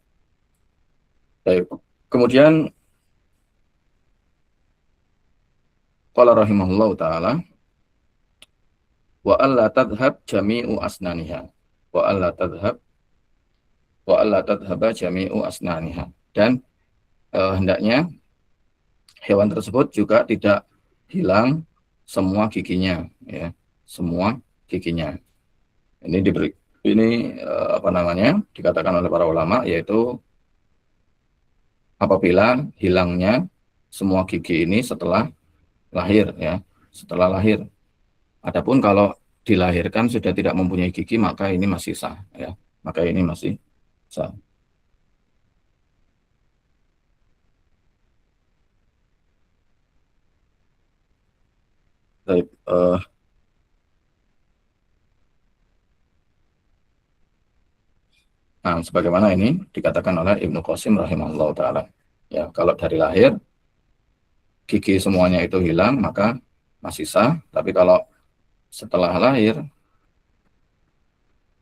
Baik. Kemudian qala rahimahullahu taala wa alla tadhhab jami'u asnaniha wa alla tadhhaba jami'u asnaniha. Dan hendaknya hewan tersebut juga tidak hilang semua giginya, ya, semua giginya. Ini diberi, ini apa namanya, dikatakan oleh para ulama, yaitu apabila hilangnya semua gigi ini setelah lahir, ya, setelah lahir. Adapun kalau dilahirkan sudah tidak mempunyai gigi maka ini masih sah, ya, maka ini masih sah. Baik, nah, sebagaimana ini dikatakan oleh Ibnu Qasim rahimahullah taala. Ya, kalau dari lahir gigi semuanya itu hilang maka masih sah, tapi kalau setelah lahir,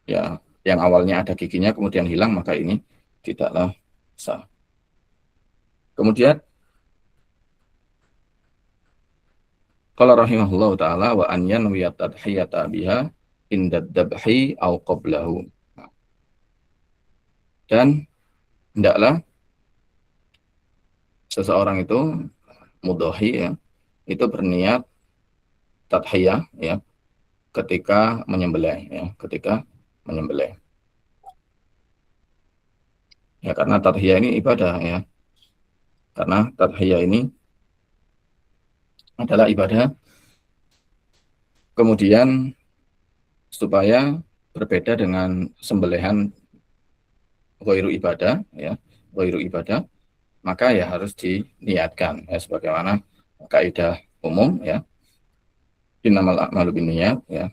ya, yang awalnya ada giginya kemudian hilang maka ini tidaklah sah. Kemudian qala rahimahullah taala wa an yanwiyat tadhiyata biha indad dabhi au qablahu. Dan hendaklah seseorang itu mudhahi, ya, itu berniat tadhiyah, ya, ketika menyembelih, ya, ketika menyembelih. Ya, karena tadhiyah ini ibadah, ya. Karena tadhiyah ini adalah ibadah. Kemudian supaya berbeda dengan sembelihan ghairu ibadah, ya, ghairu ibadah, maka ya harus diniatkan, ya, sebagaimana kaidah umum, ya, innamal a'malu binniyat, ya,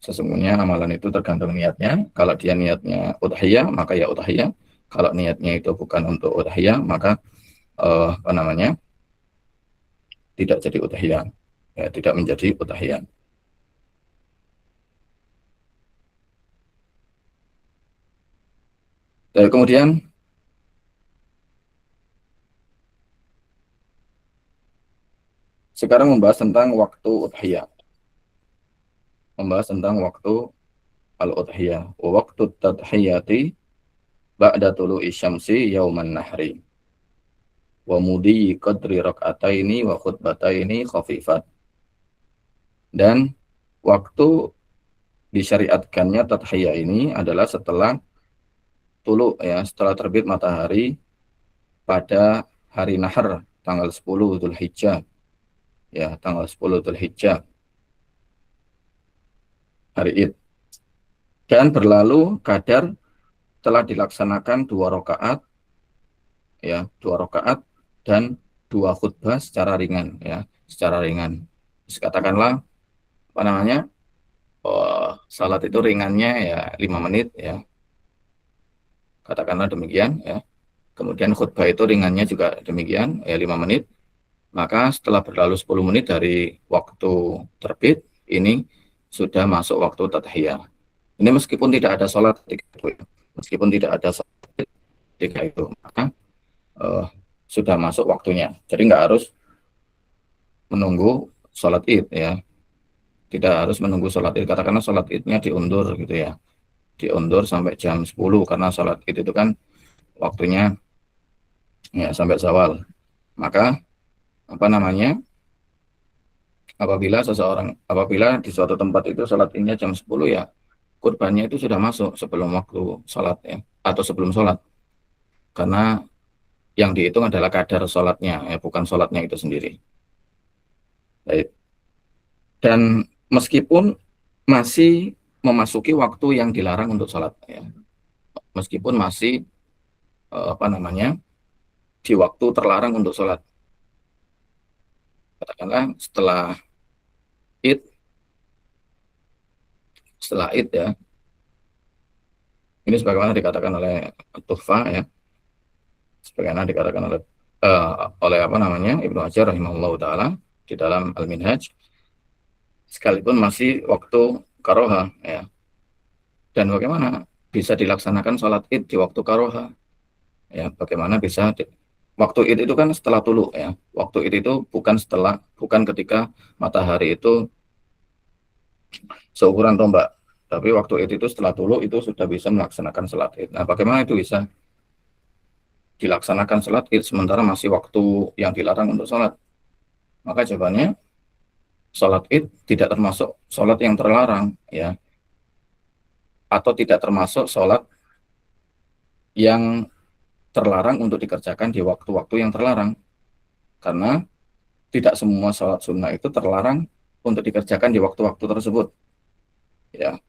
sesungguhnya amalan itu tergantung niatnya. Kalau dia niatnya udhiyah maka ya udhiyah, kalau niatnya itu bukan untuk udhiyah maka apa namanya, tidak jadi udhiyah, ya, tidak menjadi udhiyah. Dan kemudian sekarang membahas tentang waktu udhiyah, membahas tentang waktu al-udhiyah. Waktu tadhiyati ba'da tulu'i syamsi yauman nahri wa mudi qadri rak'ataini wa khutbataini khafifat. Dan waktu disyariatkannya tadhiyah ini adalah setelah tulu, ya, setelah terbit matahari pada hari nahar tanggal 10 Dzulhijjah, ya, tanggal 10 Dzulhijjah, hari Id. Dan berlalu kadar telah dilaksanakan 2 rakaat, ya, 2 rakaat dan 2 khutbah secara ringan, ya, secara ringan, Katakanlah apa namanya, salat itu ringannya ya 5 menit ya, katakanlah demikian ya. Kemudian khutbah itu ringannya juga demikian ya 5 menit. Maka setelah berlalu 10 menit dari waktu terbit, ini sudah masuk waktu tathiyah. Ini meskipun tidak ada sholat ketika itu, meskipun tidak ada sholat ketika itu, maka sudah masuk waktunya. Jadi nggak harus menunggu sholat id ya, tidak harus menunggu sholat id. Katakanlah sholat idnya diundur gitu ya, diundur sampai jam 10 karena sholat id itu kan waktunya ya sampai zawal. Maka apa namanya, apabila di suatu tempat itu sholat idnya jam 10 ya, kurbannya itu sudah masuk sebelum waktu sholat ya, atau sebelum sholat, karena yang dihitung adalah kadar sholatnya ya, bukan sholatnya itu sendiri. Baik. Dan meskipun masih memasuki waktu yang dilarang untuk sholat ya, meskipun masih apa namanya, di waktu terlarang untuk sholat, katakanlah id setelah id ya, ini sebagaimana dikatakan oleh Tuhfa ya, sebagaimana dikatakan oleh apa namanya Ibnu Hajar rahimahullah taala di dalam Al-Minhaj, sekalipun masih waktu karoha ya. Dan bagaimana bisa dilaksanakan sholat id di waktu karoha ya, bagaimana bisa waktu id itu kan setelah tulu ya, waktu id itu bukan ketika matahari itu seukuran tombak, tapi waktu id itu setelah tulu itu sudah bisa melaksanakan sholat id. Nah, bagaimana itu bisa dilaksanakan sholat id sementara masih waktu yang dilarang untuk sholat? Maka jawabannya, sholat id tidak termasuk sholat yang terlarang ya, atau tidak termasuk sholat yang terlarang untuk dikerjakan di waktu-waktu yang terlarang, karena tidak semua sholat sunnah itu terlarang untuk dikerjakan di waktu-waktu tersebut ya,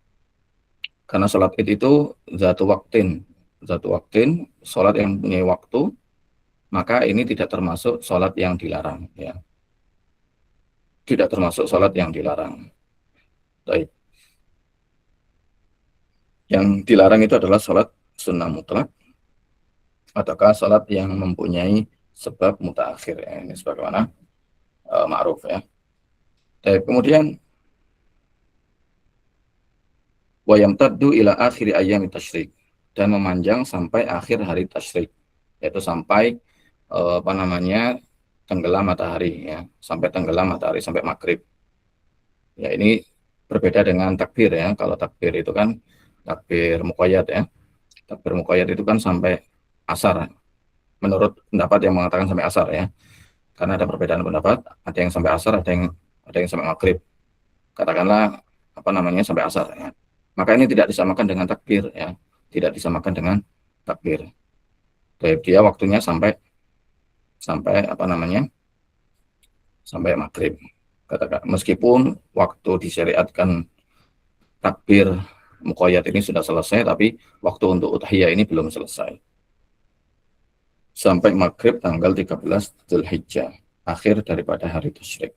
karena sholat id itu zatu waktin, sholat yang punya waktu, maka ini tidak termasuk sholat yang dilarang ya, tidak termasuk sholat yang dilarang. Baik. Yang dilarang itu adalah sholat sunnah mutlak ataukah sholat yang mempunyai sebab mutaakhir ya. Ini sebagaimana ma'ruf ya. Dan kemudian wa yamtaddu ila akhir ayyam tasyrik, dan memanjang sampai akhir hari tasyrik, yaitu sampai apa namanya, tenggelam matahari ya, sampai tenggelam matahari, sampai maghrib. Ya, ini berbeda dengan takbir ya. Kalau takbir itu kan takbir muqayyad ya. Takbir muqayyad itu kan sampai asar. Menurut pendapat yang mengatakan sampai asar ya. Karena ada perbedaan pendapat, ada yang sampai asar, ada yang sampai maghrib. Katakanlah apa namanya sampai asar ya. Maka ini tidak disamakan dengan takbir ya. Tidak disamakan dengan takbir. Jadi dia waktunya sampai apa namanya? Sampai maghrib. Katakan meskipun waktu disyariatkan takbir muqayyad ini sudah selesai, tapi waktu untuk udhiyah ini belum selesai. Sampai maghrib tanggal 13 Dzulhijjah, akhir daripada hari tasyrik.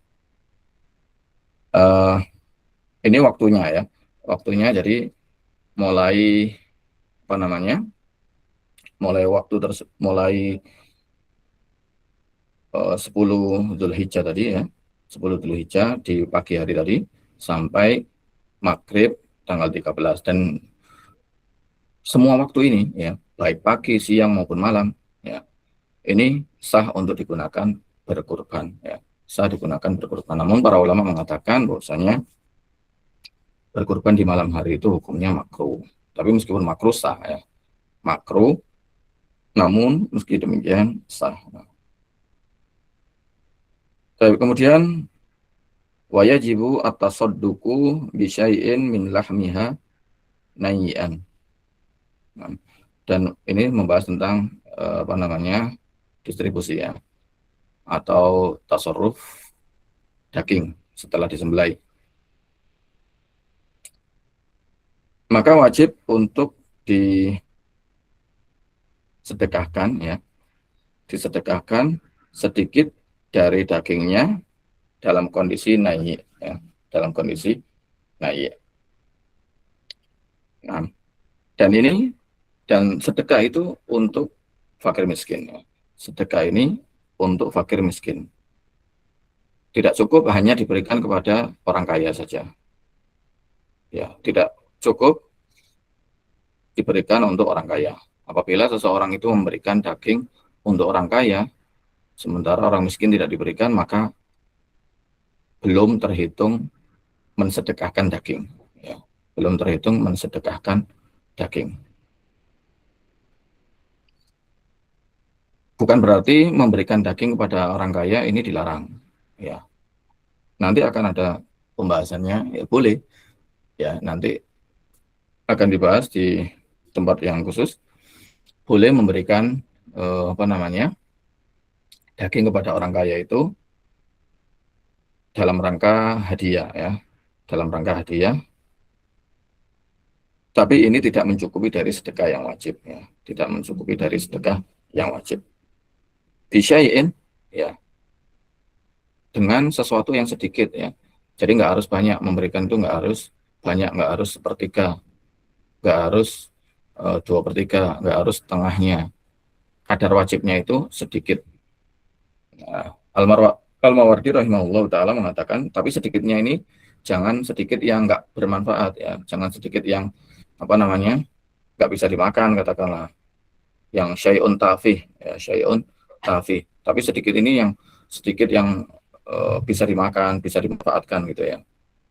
Ini waktunya ya. Waktunya jadi mulai apa namanya? Mulai 10 Dzulhijjah tadi ya. 10 Dzulhijjah di pagi hari tadi sampai maghrib tanggal 13, dan semua waktu ini ya, baik pagi, siang maupun malam ya, ini sah untuk digunakan berkurban ya, sah digunakan berkurban. Namun para ulama mengatakan bahwasanya berkurban di malam hari itu hukumnya makruh. Tapi meskipun makruh sah ya, makruh, namun meski demikian sah. Kemudian wajibu at-tasadduqu bi syai'in min lahmiha nayyan. Nah, dan ini membahas tentang apa namanya, distribusi ya, atau tasarruf daging setelah disembelih. Maka wajib untuk disedekahkan ya, disedekahkan sedikit dari dagingnya dalam kondisi naik, ya, dalam kondisi naik. Nah, dan sedekah itu untuk fakir miskin. Ya. Sedekah ini untuk fakir miskin. Tidak cukup hanya diberikan kepada orang kaya saja. Ya, tidak cukup diberikan untuk orang kaya. Apabila seseorang itu memberikan daging untuk orang kaya, sementara orang miskin tidak diberikan, maka belum terhitung mensedekahkan daging. Ya, belum terhitung mensedekahkan daging. Bukan berarti memberikan daging kepada orang kaya ini dilarang. Ya, nanti akan ada pembahasannya. Ya, boleh. Ya, nanti akan dibahas di tempat yang khusus. Boleh memberikan daging kepada orang kaya itu dalam rangka hadiah, ya, dalam rangka hadiah. Tapi ini tidak mencukupi dari sedekah yang wajib, ya, tidak mencukupi dari sedekah yang wajib. Bisyai'in, ya, dengan sesuatu yang sedikit, ya. Jadi nggak harus banyak memberikan itu, nggak harus banyak, nggak harus sepertiga, nggak harus 2/3, nggak harus setengahnya. Kadar wajibnya itu sedikit. Nah, Al-Mawardi rahimahullah ta'ala mengatakan, tapi sedikitnya ini jangan sedikit yang nggak bermanfaat, ya, jangan sedikit yang nggak bisa dimakan, katakanlah, yang syai'un tafih, ya, syai'un tafih. Tapi sedikit ini yang sedikit yang bisa dimakan, bisa dimanfaatkan gitu ya.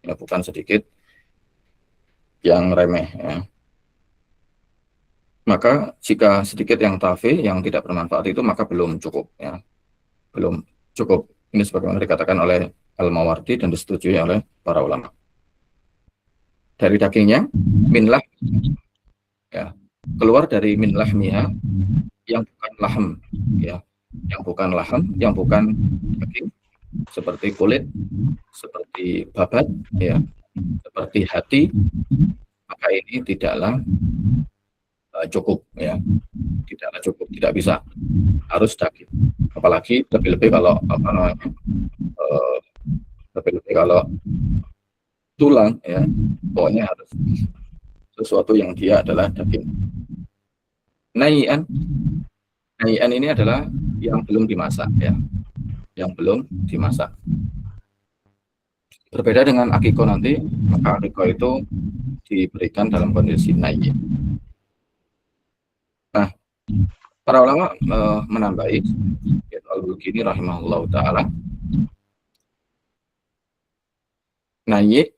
Ya, bukan sedikit yang remeh, ya. Maka jika sedikit yang tafih, yang tidak bermanfaat itu, maka belum cukup, ya. Belum cukup. Ini sebagaimana dikatakan oleh Al-Mawardi dan disetujui oleh para ulama. Dari dagingnya, minlah, ya, keluar dari minlah miha yang bukan lahem, ya, yang bukan lahem, yang bukan daging, seperti kulit, seperti babat, ya, seperti hati, maka ini tidaklah cukup, ya, tidaklah cukup, tidak bisa, harus daging. Apalagi lebih-lebih kalau lebih-lebih kalau tulang, ya, pokoknya harus sesuatu yang dia adalah daging. Nai'an, nai'an ini adalah yang belum dimasak, ya, yang belum dimasak. Berbeda dengan akiko nanti, maka akiko itu diberikan dalam kondisi nai'. Nah, para ulama menambahi, yaitu Al-Bulkini rahimahullah ta'ala, nai'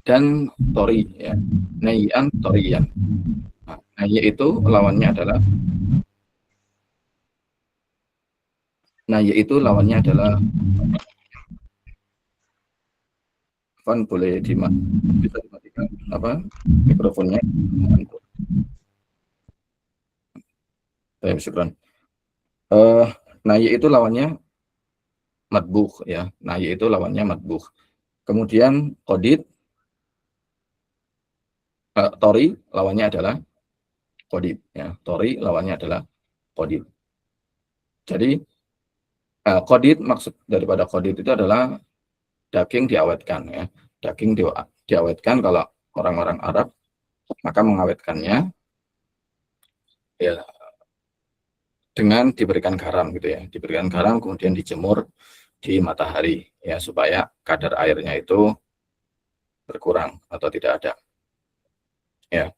dan tori, ya, nai'an torian. Nah, nai' itu lawannya adalah boleh bisa dimatikan mikrofonnya. Syukran. Nai' itu lawannya matbuh, ya. Nai' itu lawannya matbuh. Kemudian qadid, tori lawannya adalah qadid, ya. Tori lawannya adalah qadid. Jadi qadid, maksud daripada qadid itu adalah daging diawetkan, ya. Daging diawetkan, kalau orang-orang Arab maka mengawetkannya, ya, dengan diberikan garam gitu, ya. Diberikan garam kemudian dijemur di matahari, ya, supaya kadar airnya itu berkurang atau tidak ada. Ya.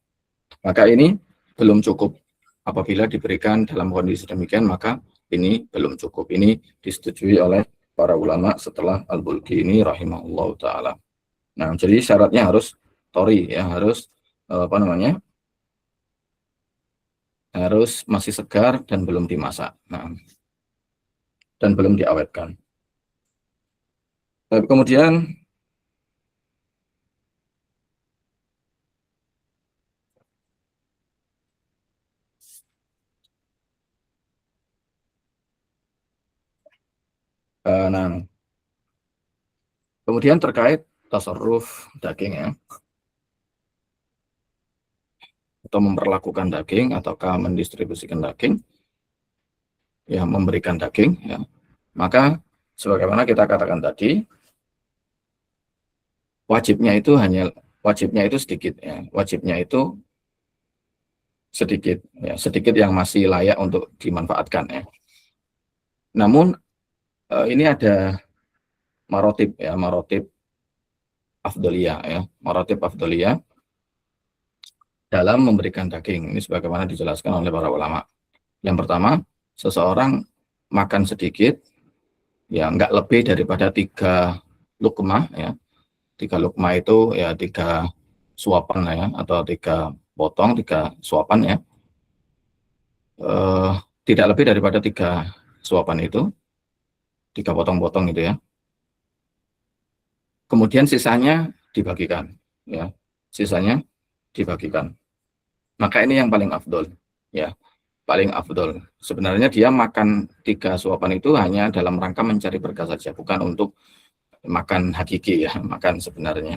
Maka ini belum cukup. Apabila diberikan dalam kondisi demikian, maka ini belum cukup. Ini disetujui oleh para ulama setelah Al-Bulkini rahimahullah ta'ala. Nah, jadi syaratnya harus tori, ya, harus harus masih segar dan belum dimasak. Nah, dan belum diawetkan. Tapi kemudian nah, kemudian terkait tasarruf daging, ya, atau memperlakukan daging ataukah mendistribusikan daging. ya memberikan daging, ya, maka sebagaimana kita katakan tadi, wajibnya itu sedikit, ya, wajibnya itu sedikit, ya, sedikit yang masih layak untuk dimanfaatkan, ya. Namun ini ada marotib, ya, marotib afdoliyah, ya, marotib afdoliyah dalam memberikan daging. Ini sebagaimana dijelaskan oleh para ulama. Yang pertama, seseorang makan sedikit, ya nggak lebih daripada 3 lukmah, ya. 3 lukmah itu ya 3 suapan, ya, atau 3 potong, 3 suapan, ya. Tidak lebih daripada 3 suapan itu, 3 potong-potong itu, ya. Kemudian sisanya dibagikan, ya. Sisanya dibagikan. Maka ini yang paling afdol, ya. Paling afdol. Sebenarnya dia makan 3 suapan itu hanya dalam rangka mencari berkah saja, bukan untuk makan hakiki, ya, makan sebenarnya.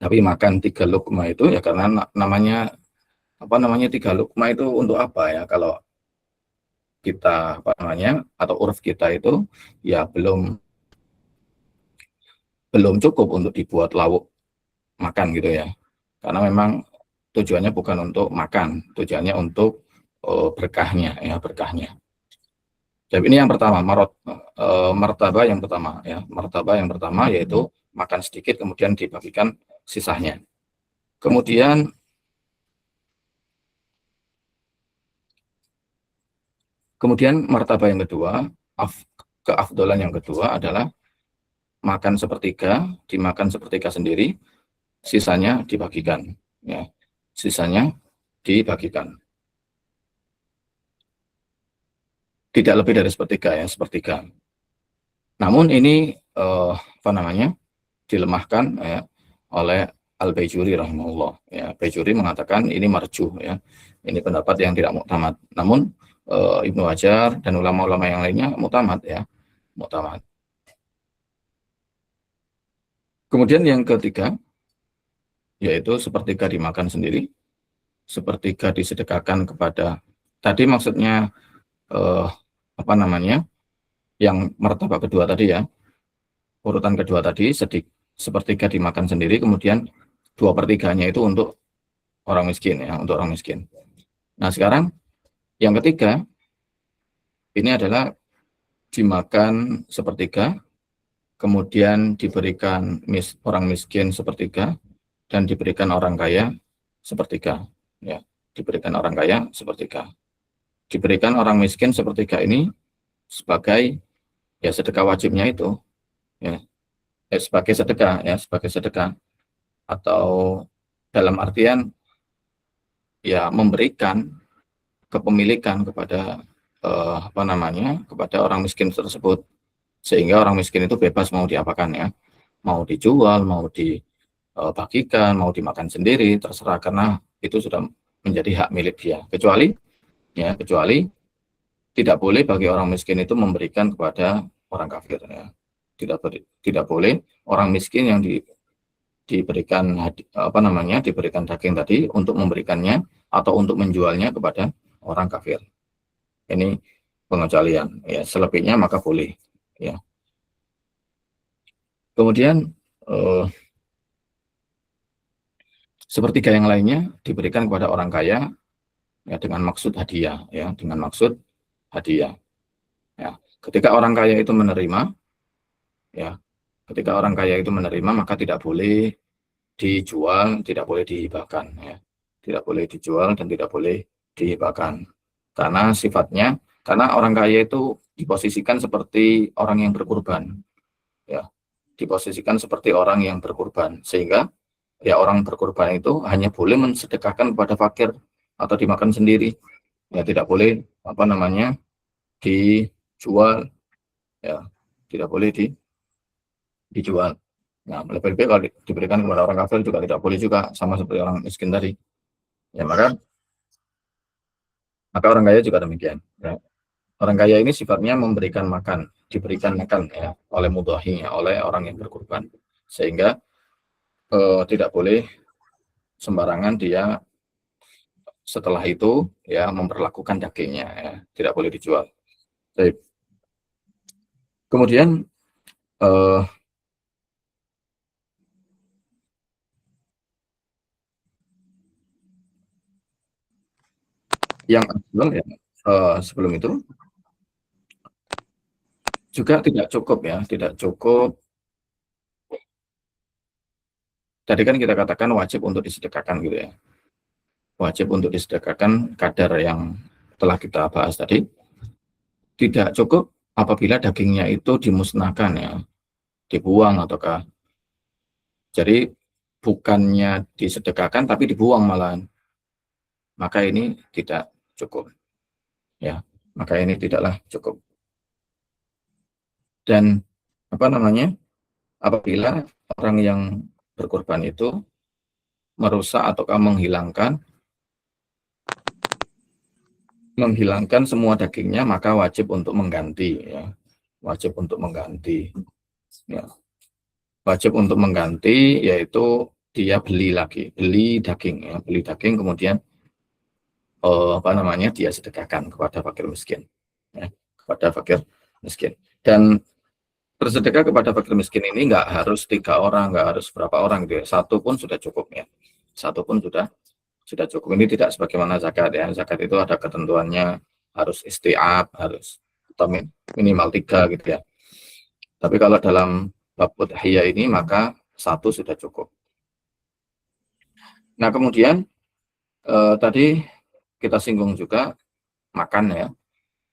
Tapi makan 3 lukma itu ya karena namanya 3 lukma itu untuk apa, ya, kalau kita atau uruf kita itu ya belum cukup untuk dibuat lauk makan gitu, ya. Karena memang tujuannya bukan untuk makan, tujuannya untuk berkahnya, ya, berkahnya. Jadi ini yang pertama, martabah yang pertama, ya, martabah yang pertama yaitu makan sedikit kemudian dibagikan sisanya. Kemudian martabah yang kedua, keafdolan yang kedua adalah makan sepertiga, dimakan sepertiga sendiri, sisanya dibagikan, ya, sisanya dibagikan. Tidak lebih dari sepertiga, ya, sepertiga. Namun ini dilemahkan, ya, oleh Al-Baijuri rahimahullah, ya. Baijuri mengatakan ini marjuh, ya. Ini pendapat yang tidak muktamad. Namun Ibnu Hajar dan ulama-ulama yang lainnya muktamad, ya, muktamad. Kemudian yang ketiga yaitu sepertiga dimakan sendiri, sepertiga disedekahkan kepada, tadi maksudnya yang martabak kedua tadi, ya, urutan kedua tadi, sepertiga dimakan sendiri, kemudian 2/3-nya itu untuk orang miskin, ya, untuk orang miskin. Nah, sekarang yang ketiga ini adalah dimakan sepertiga, kemudian diberikan orang miskin sepertiga, dan diberikan orang kaya sepertiga, ya, diberikan orang kaya sepertiga. Diberikan orang miskin sepertiga ini sebagai, ya, sedekah wajibnya itu, ya, sebagai sedekah, ya, sebagai sedekah, atau dalam artian ya memberikan kepemilikan kepada kepada orang miskin tersebut, sehingga orang miskin itu bebas mau diapakan, ya, mau dijual, mau dibagikan, mau dimakan sendiri, terserah, karena itu sudah menjadi hak milik dia. Kecuali tidak boleh bagi orang miskin itu memberikan kepada orang kafir, ya. Tidak boleh orang miskin yang diberikan diberikan daging tadi untuk memberikannya atau untuk menjualnya kepada orang kafir. Ini pengecualian, ya. Selebihnya maka boleh, ya. Kemudian sepertiga yang lainnya diberikan kepada orang kaya, ya, dengan maksud hadiah, ya, dengan maksud hadiah, ya. Ketika orang kaya itu menerima, ya, ketika orang kaya itu menerima, maka tidak boleh dijual, tidak boleh dihibahkan, ya. Tidak boleh dijual dan tidak boleh dihibahkan. Karena sifatnya, karena orang kaya itu diposisikan seperti orang yang berkurban, ya. Diposisikan seperti orang yang berkurban, sehingga ya orang berkurban itu hanya boleh mensedekahkan kepada fakir atau dimakan sendiri, ya, tidak boleh dijual, ya, tidak boleh dijual. Nah, lebih-lebih kalau diberikan kepada orang kafir juga tidak boleh juga, sama seperti orang miskin tadi, ya. Maka orang kaya juga demikian, ya. Orang kaya ini sifatnya memberikan makan, diberikan makan, ya, oleh mudhahinya, oleh orang yang berkurban, sehingga tidak boleh sembarangan dia setelah itu ya memperlakukan dagingnya, ya, tidak boleh dijual. Baik. Kemudian yang afdal ya, sebelum itu juga tidak cukup ya, tidak cukup. Tadi kan kita katakan wajib untuk disedekahkan gitu ya. Wajib untuk disedekahkan kadar yang telah kita bahas tadi. Tidak cukup apabila dagingnya itu dimusnahkan ya, dibuang ataukah. Jadi bukannya disedekahkan tapi dibuang malahan. Maka ini tidak cukup. Ya, maka ini tidaklah cukup. Dan apa namanya? Apabila orang yang berkorban itu merusak ataukah menghilangkan semua dagingnya, maka wajib untuk mengganti ya. Wajib untuk mengganti ya. Wajib untuk mengganti yaitu dia beli lagi, beli daging ya, beli daging kemudian apa namanya? Dia sedekahkan kepada fakir miskin ya, kepada fakir miskin. Dan bersedekah kepada fakir miskin ini nggak harus 3 orang, nggak harus berapa orang gitu ya. Satu pun sudah cukup ya. Satu pun sudah cukup. Ini tidak sebagaimana zakat ya. Zakat itu ada ketentuannya, harus istiab, harus atau minimal 3 gitu ya. Tapi kalau dalam bab udhiyah ini maka 1 sudah cukup. Nah kemudian tadi kita singgung juga makan ya,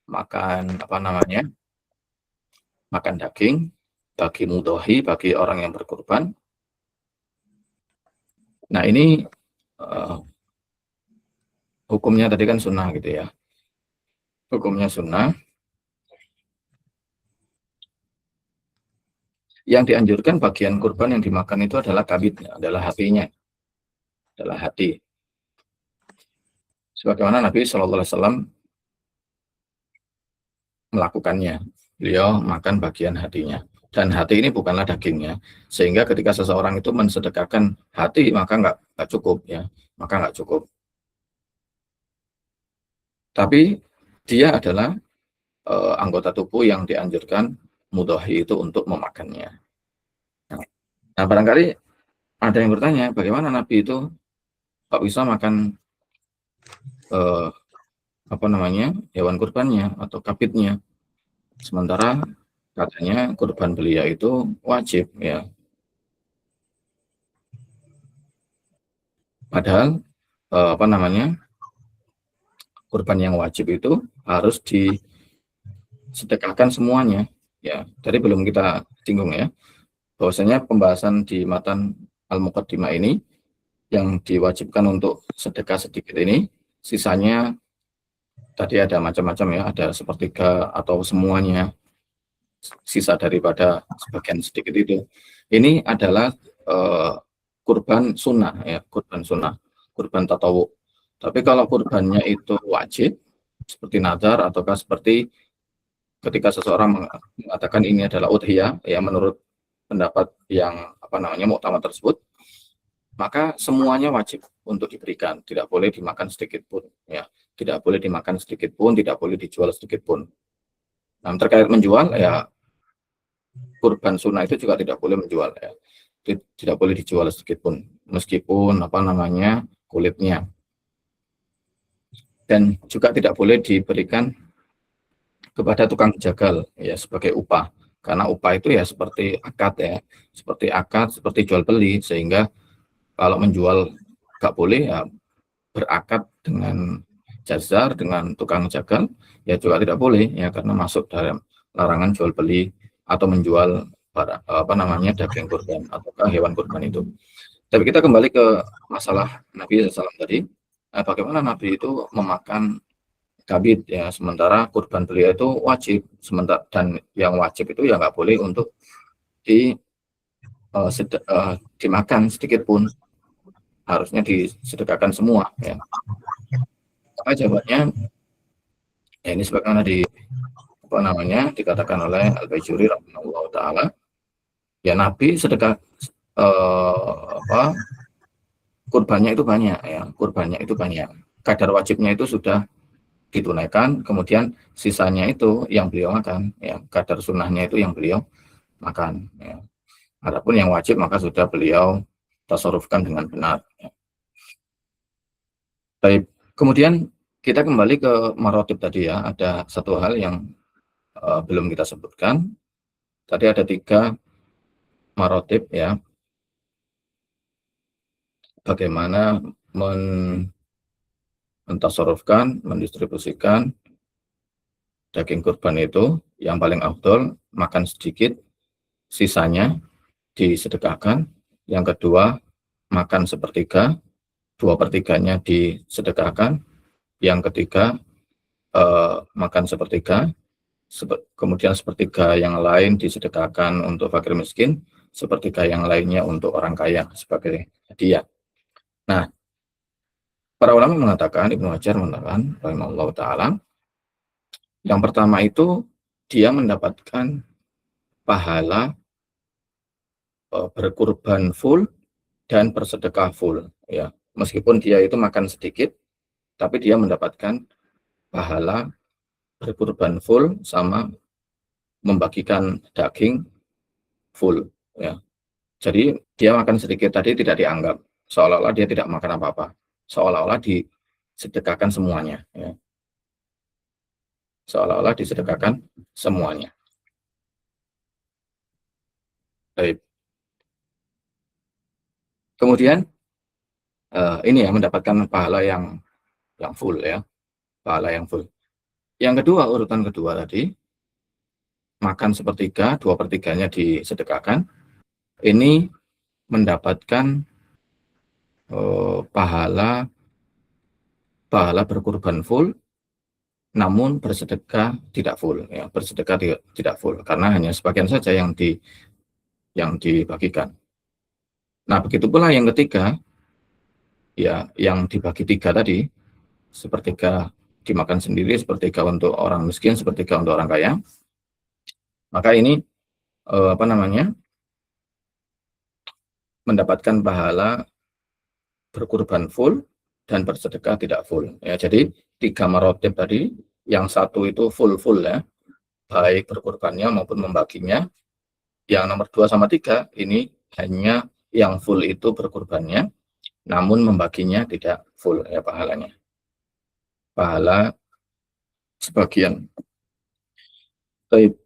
makan apa namanya? Makan daging bagi mudhohi, bagi orang yang berkorban. Nah ini hukumnya tadi kan sunnah gitu ya. Hukumnya sunnah. Yang dianjurkan bagian kurban yang dimakan itu adalah kabidnya, adalah hatinya, adalah hati. Sebagaimana Nabi Shallallahu Alaihi Wasallam melakukannya, beliau makan bagian hatinya. Dan hati ini bukanlah dagingnya, sehingga ketika seseorang itu mensedekahkan hati maka nggak cukup ya, maka nggak cukup. Tapi dia adalah anggota tubuh yang dianjurkan mudhohi itu untuk memakannya. Nah barangkali ada yang bertanya, bagaimana Nabi itu kok bisa makan apa namanya hewan kurbannya atau kabidnya, sementara katanya kurban belia itu wajib ya. Padahal apa namanya kurban yang wajib itu harus disedekahkan semuanya ya. Tadi belum kita singgung ya, bahwasanya pembahasan di matan Al-Muqaddimah ini yang diwajibkan untuk sedekah sedikit ini, sisanya tadi ada macam-macam ya, ada sepertiga atau semuanya, sisa daripada sebagian sedikit itu. Ini adalah kurban sunnah ya, kurban sunnah, kurban tatawu. Tapi kalau kurbannya itu wajib, seperti nazar ataukah seperti ketika seseorang mengatakan ini adalah udhiyah, ya menurut pendapat yang apa namanya muktamad tersebut, maka semuanya wajib untuk diberikan, tidak boleh dimakan sedikit pun ya, tidak boleh dimakan sedikit pun, tidak boleh dijual sedikit pun. Nah terkait menjual ya, kurban sunnah itu juga tidak boleh menjual ya, tidak boleh dijual sedikit pun, meskipun apa namanya kulitnya, dan juga tidak boleh diberikan kepada tukang jagal ya sebagai upah, karena upah itu ya seperti akad ya, seperti jual beli, sehingga kalau menjual nggak boleh ya, berakad dengan jazar, dengan tukang jagal ya juga tidak boleh ya, karena masuk dalam larangan jual beli atau menjual apa namanya daging kurban ataukah hewan kurban itu. Tapi kita kembali ke masalah Nabi SAW tadi, bagaimana Nabi itu memakan kabid ya, sementara kurban beliau itu wajib, sementara dan yang wajib itu ya nggak boleh untuk dimakan sedikit pun, harusnya disedekahkan semua ya. Maka jawabannya ya ini sebagaimana apa namanya dikatakan oleh Al-Bajuri rahimahullah taala, ya Nabi sedekah kurbannya itu banyak ya, kurbannya itu banyak. kadar wajibnya itu sudah ditunaikan, kemudian sisanya itu yang beliau makan, ya, kadar sunnahnya itu yang beliau makan. Ya. Adapun yang wajib maka sudah beliau tasarrufkan dengan benar. Ya. Baik, kemudian kita kembali ke marotib tadi ya, ada satu hal yang belum kita sebutkan. Tadi ada 3 marotib ya, bagaimana mentasarrufkan, mendistribusikan daging kurban itu. Yang paling afdol makan sedikit, sisanya disedekahkan. Yang kedua, makan sepertiga, 2/3-nya disedekahkan. Yang ketiga, makan sepertiga, kemudian sepertiga yang lain disedekahkan untuk fakir miskin, sepertiga yang lainnya untuk orang kaya sebagai hadiah. Nah, para ulama mengatakan, Ibnu Hajar mengatakan, rahimahullah ta'ala, yang pertama itu dia mendapatkan pahala berkurban full dan bersedekah full, ya. Meskipun dia itu makan sedikit, tapi dia mendapatkan pahala berkurban full sama membagikan daging full, ya. Jadi dia makan sedikit tadi tidak dianggap, seolah-olah dia tidak makan apa-apa, seolah-olah disedekahkan semuanya, ya. Seolah-olah disedekahkan semuanya. Baik. Kemudian ini ya, mendapatkan pahala yang full, ya, pahala yang full. Yang kedua, urutan kedua tadi, makan sepertiga, 2/3-nya disedekahkan. Ini mendapatkan pahala berkurban full, namun bersedekah tidak full, ya, bersedekah tidak full karena hanya sebagian saja yang dibagikan. Nah, begitu pula yang ketiga, ya, yang dibagi 3 tadi, sepertiga dimakan sendiri, sepertiga untuk orang miskin, sepertiga untuk orang kaya. Maka ini mendapatkan pahala berkurban full dan bersedekah tidak full. Ya, jadi 3 marotib tadi, yang satu itu full ya, baik berkurbannya maupun membaginya. Yang nomor 2 sama 3 ini hanya yang full itu berkurbannya, namun membaginya tidak full, ya, pahalanya. Pahala sebagian. Baik.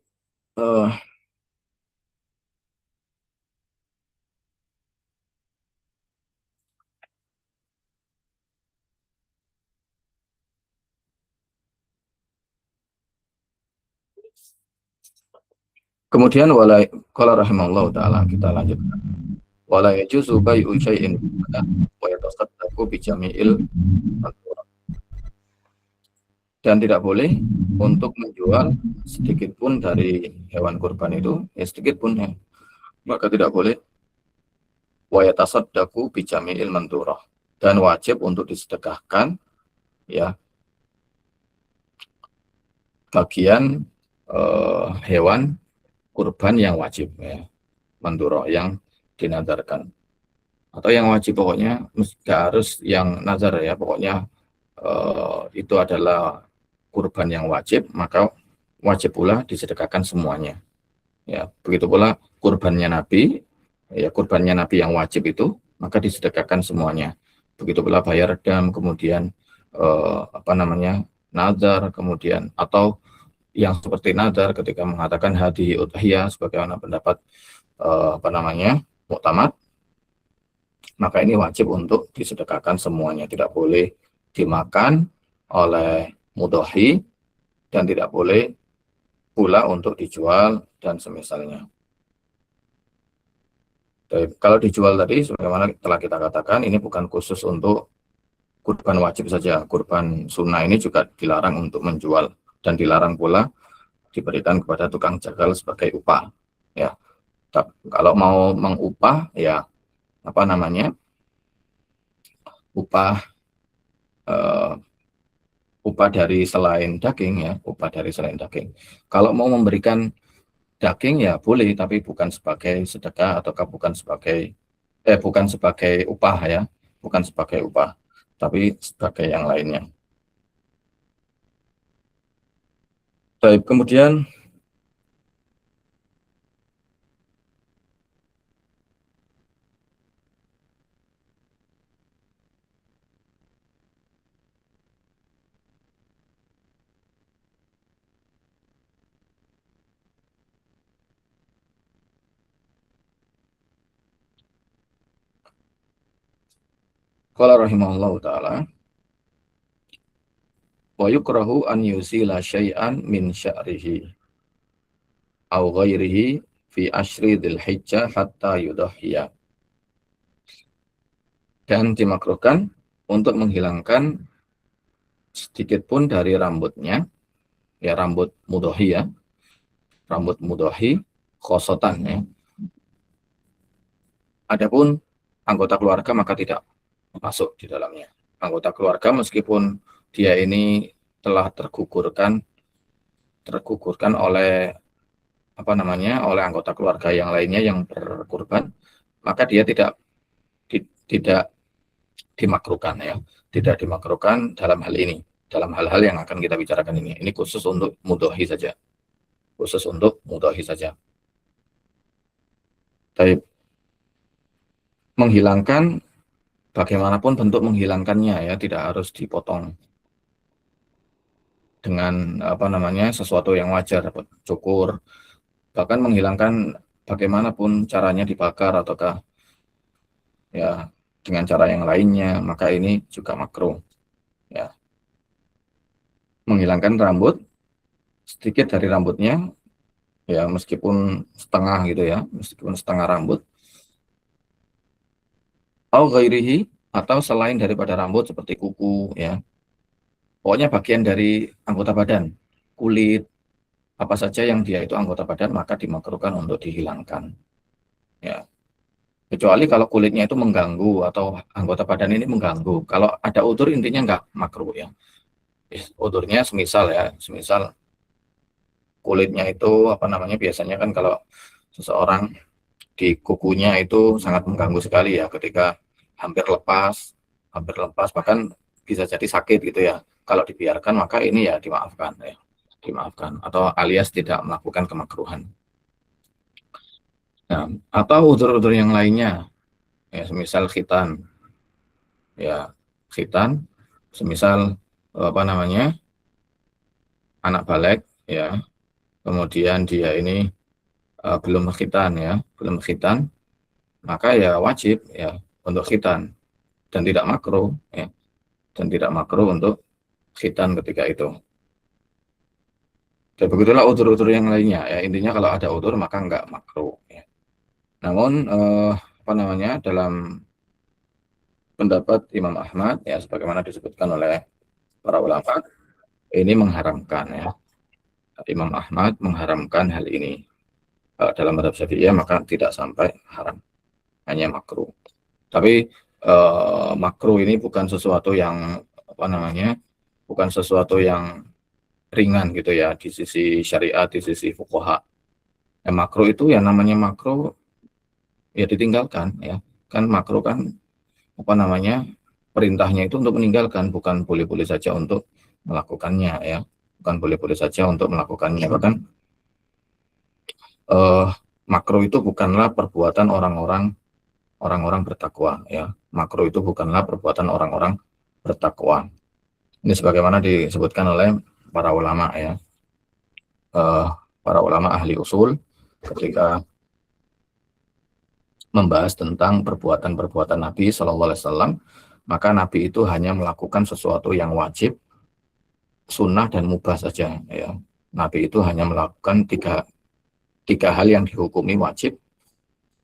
Kemudian qala rahimallahu taala, kita lanjutkan. Wala yajuzu bai'u syai'in wa yatasaddaqu bi jami'il, dan tidak boleh untuk menjual sedikit pun dari hewan kurban itu, ya sedikit pun, ya, maka tidak boleh. Wa yatasaddaqu bi jami'il manturah, dan wajib untuk disedekahkan, ya, bagian hewan kurban yang wajib, ya, manturah yang dinadarkan, atau yang wajib, pokoknya nggak harus yang nazar, ya, pokoknya itu adalah kurban yang wajib, maka wajib pula disedekahkan semuanya, ya. Begitu pula kurbannya Nabi, ya, kurbannya Nabi yang wajib itu maka disedekahkan semuanya. Begitu pula bayar dam, kemudian nazar, kemudian atau yang seperti nazar ketika mengatakan hadi udhiyah sebagaimana pendapat muktamad, maka ini wajib untuk disedekahkan semuanya, tidak boleh dimakan oleh mudhahi dan tidak boleh pula untuk dijual dan semisalnya. Kalau dijual tadi, sebagaimana telah kita katakan, ini bukan khusus untuk kurban wajib saja, kurban sunnah ini juga dilarang untuk menjual, dan dilarang pula diberikan kepada tukang jagal sebagai upah, ya. Kalau mau mengupah, ya, upah dari selain daging, ya, upah dari selain daging. Kalau mau memberikan daging, ya boleh, tapi bukan sebagai sedekah ataukah bukan sebagai upah, ya, bukan sebagai upah. tapi sebagai yang lainnya. Baik, kemudian qala rahimahullahu taala wa yukrahu an yusila syai'an min sya'rihi aw ghairihi fi ashri dzulhijjah hatta yudhhiya. Dan dimakruhkan untuk menghilangkan sedikit pun dari rambutnya, ya rambut mudhohi ya, rambut mudhohi khosotan ya. Adapun anggota keluarga maka tidak masuk di dalamnya. Anggota keluarga meskipun dia ini telah tergugurkan oleh apa namanya, oleh anggota keluarga yang lainnya yang berkorban, maka dia tidak dimakruhkan ya, tidak dimakruhkan dalam hal ini, dalam hal-hal yang akan kita bicarakan ini. Ini khusus untuk mudhohi saja, khusus untuk mudhohi saja. Tapi menghilangkan, bagaimanapun bentuk menghilangkannya ya, tidak harus dipotong dengan apa namanya sesuatu yang wajar, cukur, bahkan menghilangkan bagaimanapun caranya, dibakar ataukah ya dengan cara yang lainnya, maka ini juga makruh ya. Menghilangkan rambut, sedikit dari rambutnya ya, meskipun setengah gitu ya, meskipun setengah rambut, au ghairihi, atau selain daripada rambut seperti kuku ya, pokoknya bagian dari anggota badan, kulit, apa saja yang dia itu anggota badan maka dimakruhkan untuk dihilangkan ya. Kecuali kalau kulitnya itu mengganggu atau anggota badan ini mengganggu. Kalau ada udur intinya nggak makruh ya. Udurnya semisal ya, semisal kulitnya itu apa namanya, biasanya kan kalau seseorang di kukunya itu sangat mengganggu sekali ya, ketika hampir lepas bahkan bisa jadi sakit gitu ya. Kalau dibiarkan maka ini ya dimaafkan ya, dimaafkan atau alias tidak melakukan kemakruhan. Nah, atau udur-udur yang lainnya ya, semisal khitan ya, khitan semisal apa namanya, anak balik ya, kemudian dia ini belum khitan ya, belum khitan, maka ya wajib ya untuk khitan, dan tidak makruh ya, dan tidak makruh untuk khitan ketika itu. Dan begitulah udur-udur yang lainnya ya, intinya kalau ada udur maka enggak makruh ya. Namun apa namanya, dalam pendapat Imam Ahmad ya, sebagaimana disebutkan oleh para ulama, ini mengharamkan ya. Imam Ahmad mengharamkan hal ini. Dalam madhab Syafi'iyah maka tidak sampai haram, hanya makruh. Tapi makruh ini bukan sesuatu yang apa namanya, bukan sesuatu yang ringan gitu ya di sisi syariat, di sisi fuqaha. Makruh itu ya, namanya makruh ya ditinggalkan ya. Kan makruh kan apa namanya, perintahnya itu untuk meninggalkan, bukan boleh-boleh saja untuk melakukannya ya. Bukan boleh-boleh saja untuk melakukannya. Bahkan makruh itu bukanlah perbuatan orang-orang bertakwa ya. Makruh itu bukanlah perbuatan orang-orang bertakwa. Ini sebagaimana disebutkan oleh para ulama ya. Para ulama ahli usul ketika membahas tentang perbuatan-perbuatan Nabi Shallallahu Alaihi Wasallam, maka Nabi itu hanya melakukan sesuatu yang wajib, sunnah dan mubah saja ya. Nabi itu hanya melakukan tiga hal yang dihukumi wajib,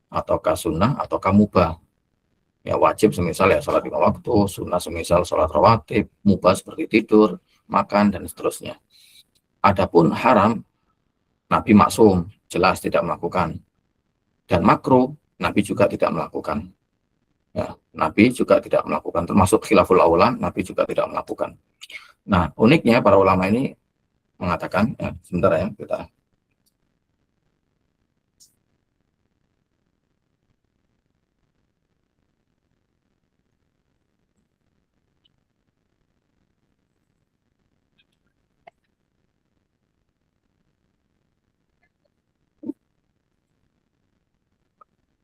ataukah sunnah ataukah mubah. Ya wajib semisal ya sholat 5 waktu, sunnah semisal sholat rawatib, mubah seperti tidur, makan dan seterusnya. Adapun haram, Nabi maksum, jelas tidak melakukan. Dan makruh, Nabi juga tidak melakukan. Ya, Nabi juga tidak melakukan, termasuk khilaful aula, Nabi juga tidak melakukan. Nah, uniknya para ulama ini mengatakan, ya, sebentar ya, kita.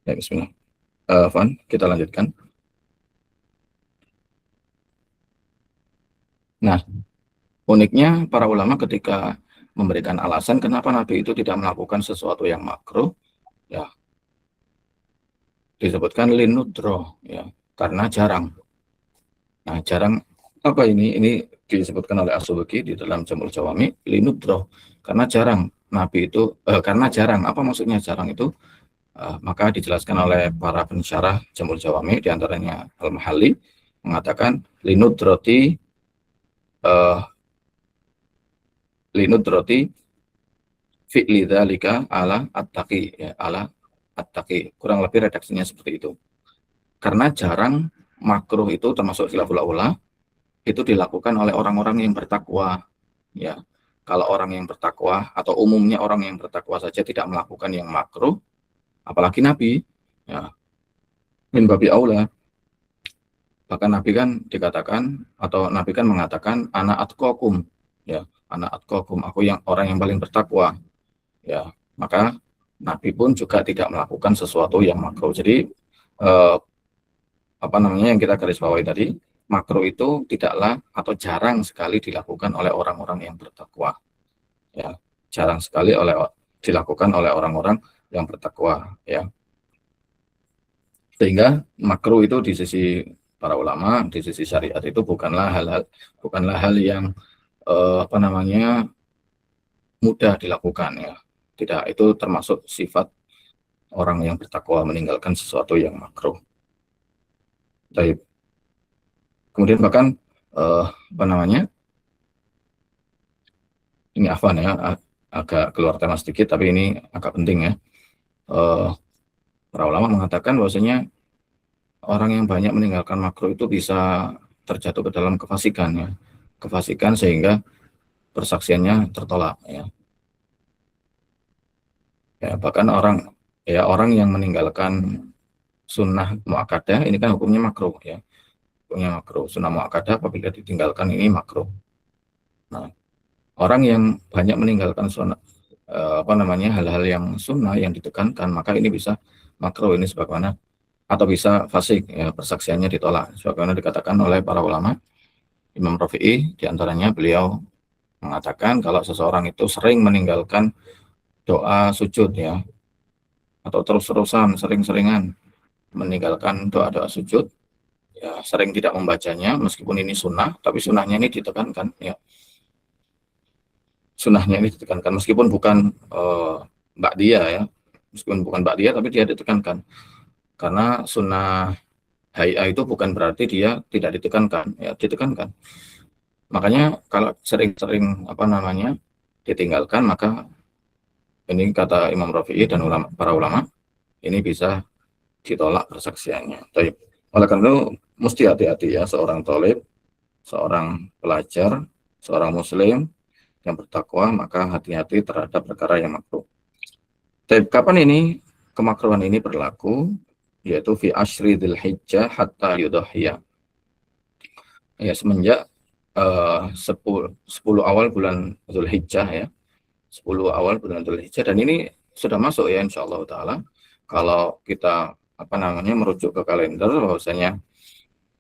Ya, bismillah. Van, kita lanjutkan. Nah, uniknya para ulama ketika memberikan alasan kenapa Nabi itu tidak melakukan sesuatu yang makruh, ya disebutkan linudro, ya karena jarang. Nah, jarang apa ini? Ini disebutkan oleh As-Subki di dalam Jamul Jawami, linudro, karena jarang Nabi itu, karena jarang. Apa maksudnya jarang itu? Maka dijelaskan oleh para pensyarah Jamul Jawami, diantaranya Al-Mahalli, mengatakan linudroti, uh, linudroti fi'li dzalika ala at-taqi, ya, ala at-taqi. Kurang lebih redaksinya seperti itu. Karena jarang makruh itu termasuk khilaful aula itu dilakukan oleh orang-orang yang bertakwa, ya. Kalau orang yang bertakwa atau umumnya orang yang bertakwa saja tidak melakukan yang makruh, apalagi Nabi, ya, min babi aula. Bahkan Nabi kan dikatakan atau Nabi kan mengatakan ana atqakum, ya, ana atqakum, aku yang orang yang paling bertakwa, ya. Maka Nabi pun juga tidak melakukan sesuatu yang makruh. Jadi apa namanya yang kita garis bawahi tadi, makruh itu tidaklah atau jarang sekali dilakukan oleh orang-orang yang bertakwa, ya, jarang sekali dilakukan oleh orang-orang yang bertakwa, ya. Sehingga makruh itu di sisi para ulama, di sisi syariat itu bukanlah hal yang apa namanya mudah dilakukan, ya. Tidak, itu termasuk sifat orang yang bertakwa meninggalkan sesuatu yang makruh. Baik. Kemudian bahkan apa namanya, ini afwan ya, agak keluar tema sedikit, tapi ini agak penting ya. Para ulama mengatakan bahwasanya orang yang banyak meninggalkan makruh itu bisa terjatuh ke dalam kefasikan, ya, kefasikan sehingga persaksiannya tertolak, ya. Ya, bahkan orang yang meninggalkan sunnah muakkadah ini kan hukumnya makruh, ya, hukumnya makruh. Sunnah muakkadah apabila ditinggalkan ini makruh. Nah, orang yang banyak meninggalkan sunnah, apa namanya, hal-hal yang sunnah yang ditekankan, maka ini bisa makruh, ini sebagaimana, atau bisa fasik, ya, persaksiannya ditolak, sebagaimana dikatakan oleh para ulama. Imam Rafi'i diantaranya beliau mengatakan kalau seseorang itu sering meninggalkan doa sujud, ya, atau terus-terusan sering-seringan meninggalkan doa-doa sujud, ya, sering tidak membacanya meskipun ini sunnah, tapi sunnahnya ini ditekankan, ya, sunnahnya ini ditekankan meskipun bukan ba'diyah, ya, meskipun bukan ba'diyah tapi dia ditekankan, karena sunnah hay'a itu bukan berarti dia tidak ditekankan, ya, ditekankan. Makanya kalau sering-sering apa namanya ditinggalkan, maka ini kata Imam Rafi'i dan para ulama ini bisa ditolak persaksiannya. Tapi oleh karena itu mesti hati-hati, ya, seorang thalib, seorang pelajar, seorang muslim yang bertakwa, maka hati-hati terhadap perkara yang makruh. Tapi kapan ini kemakruhan ini berlaku? Yaitu fi asyri dzulhijjah hatta yudhhiya. Ya, semenjak 10 awal bulan Dzulhijjah, ya. 10 awal bulan Dzulhijjah, dan ini sudah masuk, ya, insyaallah taala. Kalau kita apa namanya merujuk ke kalender bahwasanya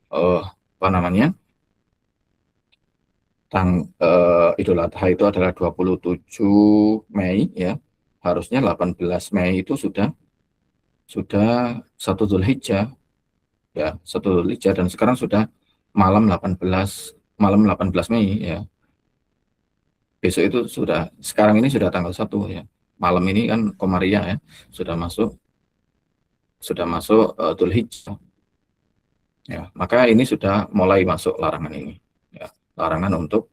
apa namanya Idul Adha itu adalah 27 Mei, ya. Harusnya 18 Mei itu sudah 1 Dzulhijjah, ya, 1 Dzulhijjah, dan sekarang sudah malam 18 Mei, ya. Besok itu sekarang ini sudah tanggal 1, ya. Malam ini kan Komariah, ya, sudah masuk Dzulhijjah. Ya, maka ini sudah mulai masuk larangan ini, ya, larangan untuk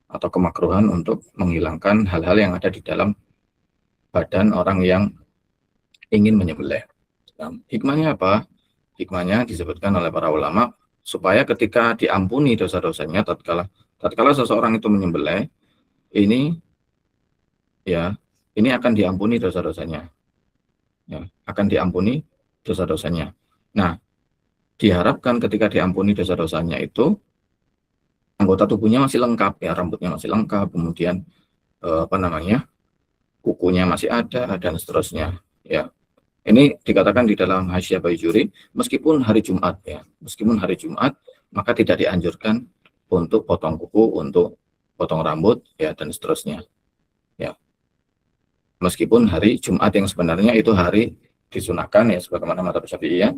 atau kemakruhan untuk menghilangkan hal-hal yang ada di dalam badan orang yang ingin menyembelih. Nah, hikmahnya apa? Hikmahnya disebutkan oleh para ulama supaya ketika diampuni dosa-dosanya tatkala seseorang itu menyembelih, ini, ya, ini akan diampuni dosa-dosanya, ya, akan diampuni dosa-dosanya. Nah, diharapkan ketika diampuni dosa-dosanya itu anggota tubuhnya masih lengkap, ya, rambutnya masih lengkap, kemudian apa namanya kukunya masih ada dan seterusnya, ya. Ini dikatakan di dalam Hasyiah Baijuri, meskipun hari Jumat ya, meskipun hari Jumat, maka tidak dianjurkan untuk potong kuku, untuk potong rambut ya dan seterusnya. Ya. Meskipun hari Jumat yang sebenarnya itu hari disunahkan ya, sebagaimana madzhab Syafi'iyah,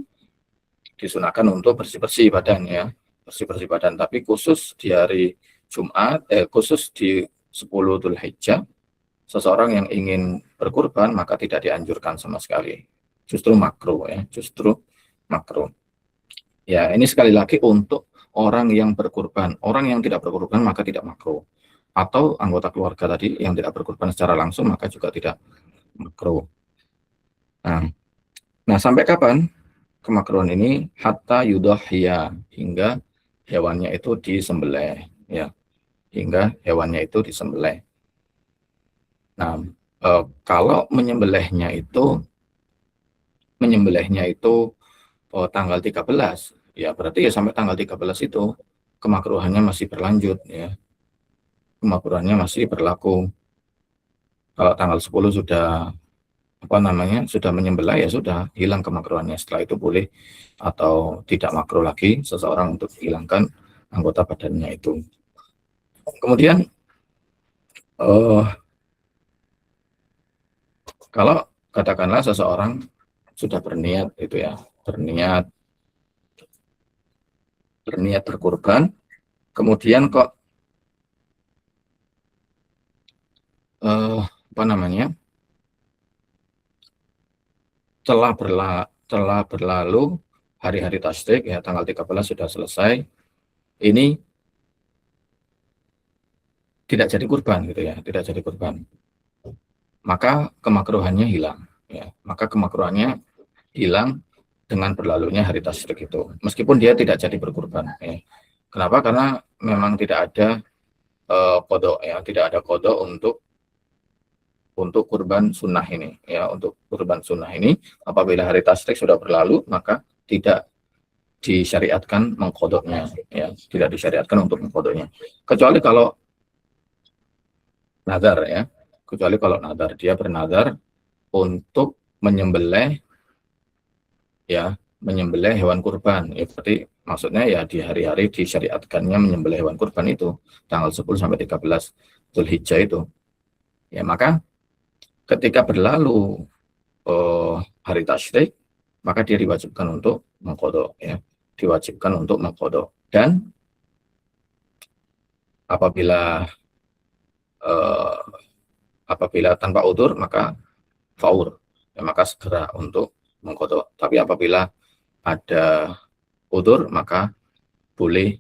disunahkan untuk bersih-bersih badan ya, bersih-bersih badan. Tapi khusus di hari Jumat, khusus di 10 Dzulhijjah, seseorang yang ingin berkurban maka tidak dianjurkan sama sekali. Justru makruh ya, justru makruh. Ya, ini sekali lagi untuk orang yang berkurban. Orang yang tidak berkurban maka tidak makruh. Atau anggota keluarga tadi yang tidak berkurban secara langsung maka juga tidak makruh. Nah, sampai kapan kemakruhan ini? Hatta yudhhiya, hingga hewannya itu disembelih ya. Hingga hewannya itu disembelih. Nah, kalau menyembelihnya itu tanggal 13, ya berarti ya sampai tanggal 13 itu kemakruhannya masih berlanjut ya. Kemakruhannya masih berlaku. Kalau tanggal 10 sudah sudah menyembelih ya sudah hilang kemakruhannya. Setelah itu boleh atau tidak makruh lagi seseorang untuk hilangkan anggota badannya itu. Kemudian kalau katakanlah seseorang sudah berniat itu ya, berniat berkurban, kemudian kok telah berlalu hari-hari tasyrik ya, tanggal 13 sudah selesai, ini tidak jadi kurban gitu ya, tidak jadi kurban, maka kemakruhannya hilang ya, maka kemakruhannya hilang dengan berlalunya hari tasyrik itu, meskipun dia tidak jadi berkurban ya. Kenapa? Karena memang tidak ada kodok ya, tidak ada kodok untuk kurban sunnah ini ya. Untuk kurban sunnah ini apabila hari tasyrik sudah berlalu maka tidak disyariatkan mengkodoknya ya, tidak disyariatkan untuk mengkodoknya, kecuali kalau nazar ya, kecuali kalau nazar, dia bernazar untuk menyembelih ya, menyembelih hewan kurban ya, berarti maksudnya ya di hari-hari disyariatkannya menyembelih hewan kurban itu tanggal 10 sampai 13 Dzulhijjah itu ya, maka ketika berlalu hari tasyrik maka dia diwajibkan untuk mengkodok ya, diwajibkan untuk mengkodok. Dan apabila tanpa udzur maka faur ya, maka segera untuk mengkodok. Tapi apabila ada udzur maka boleh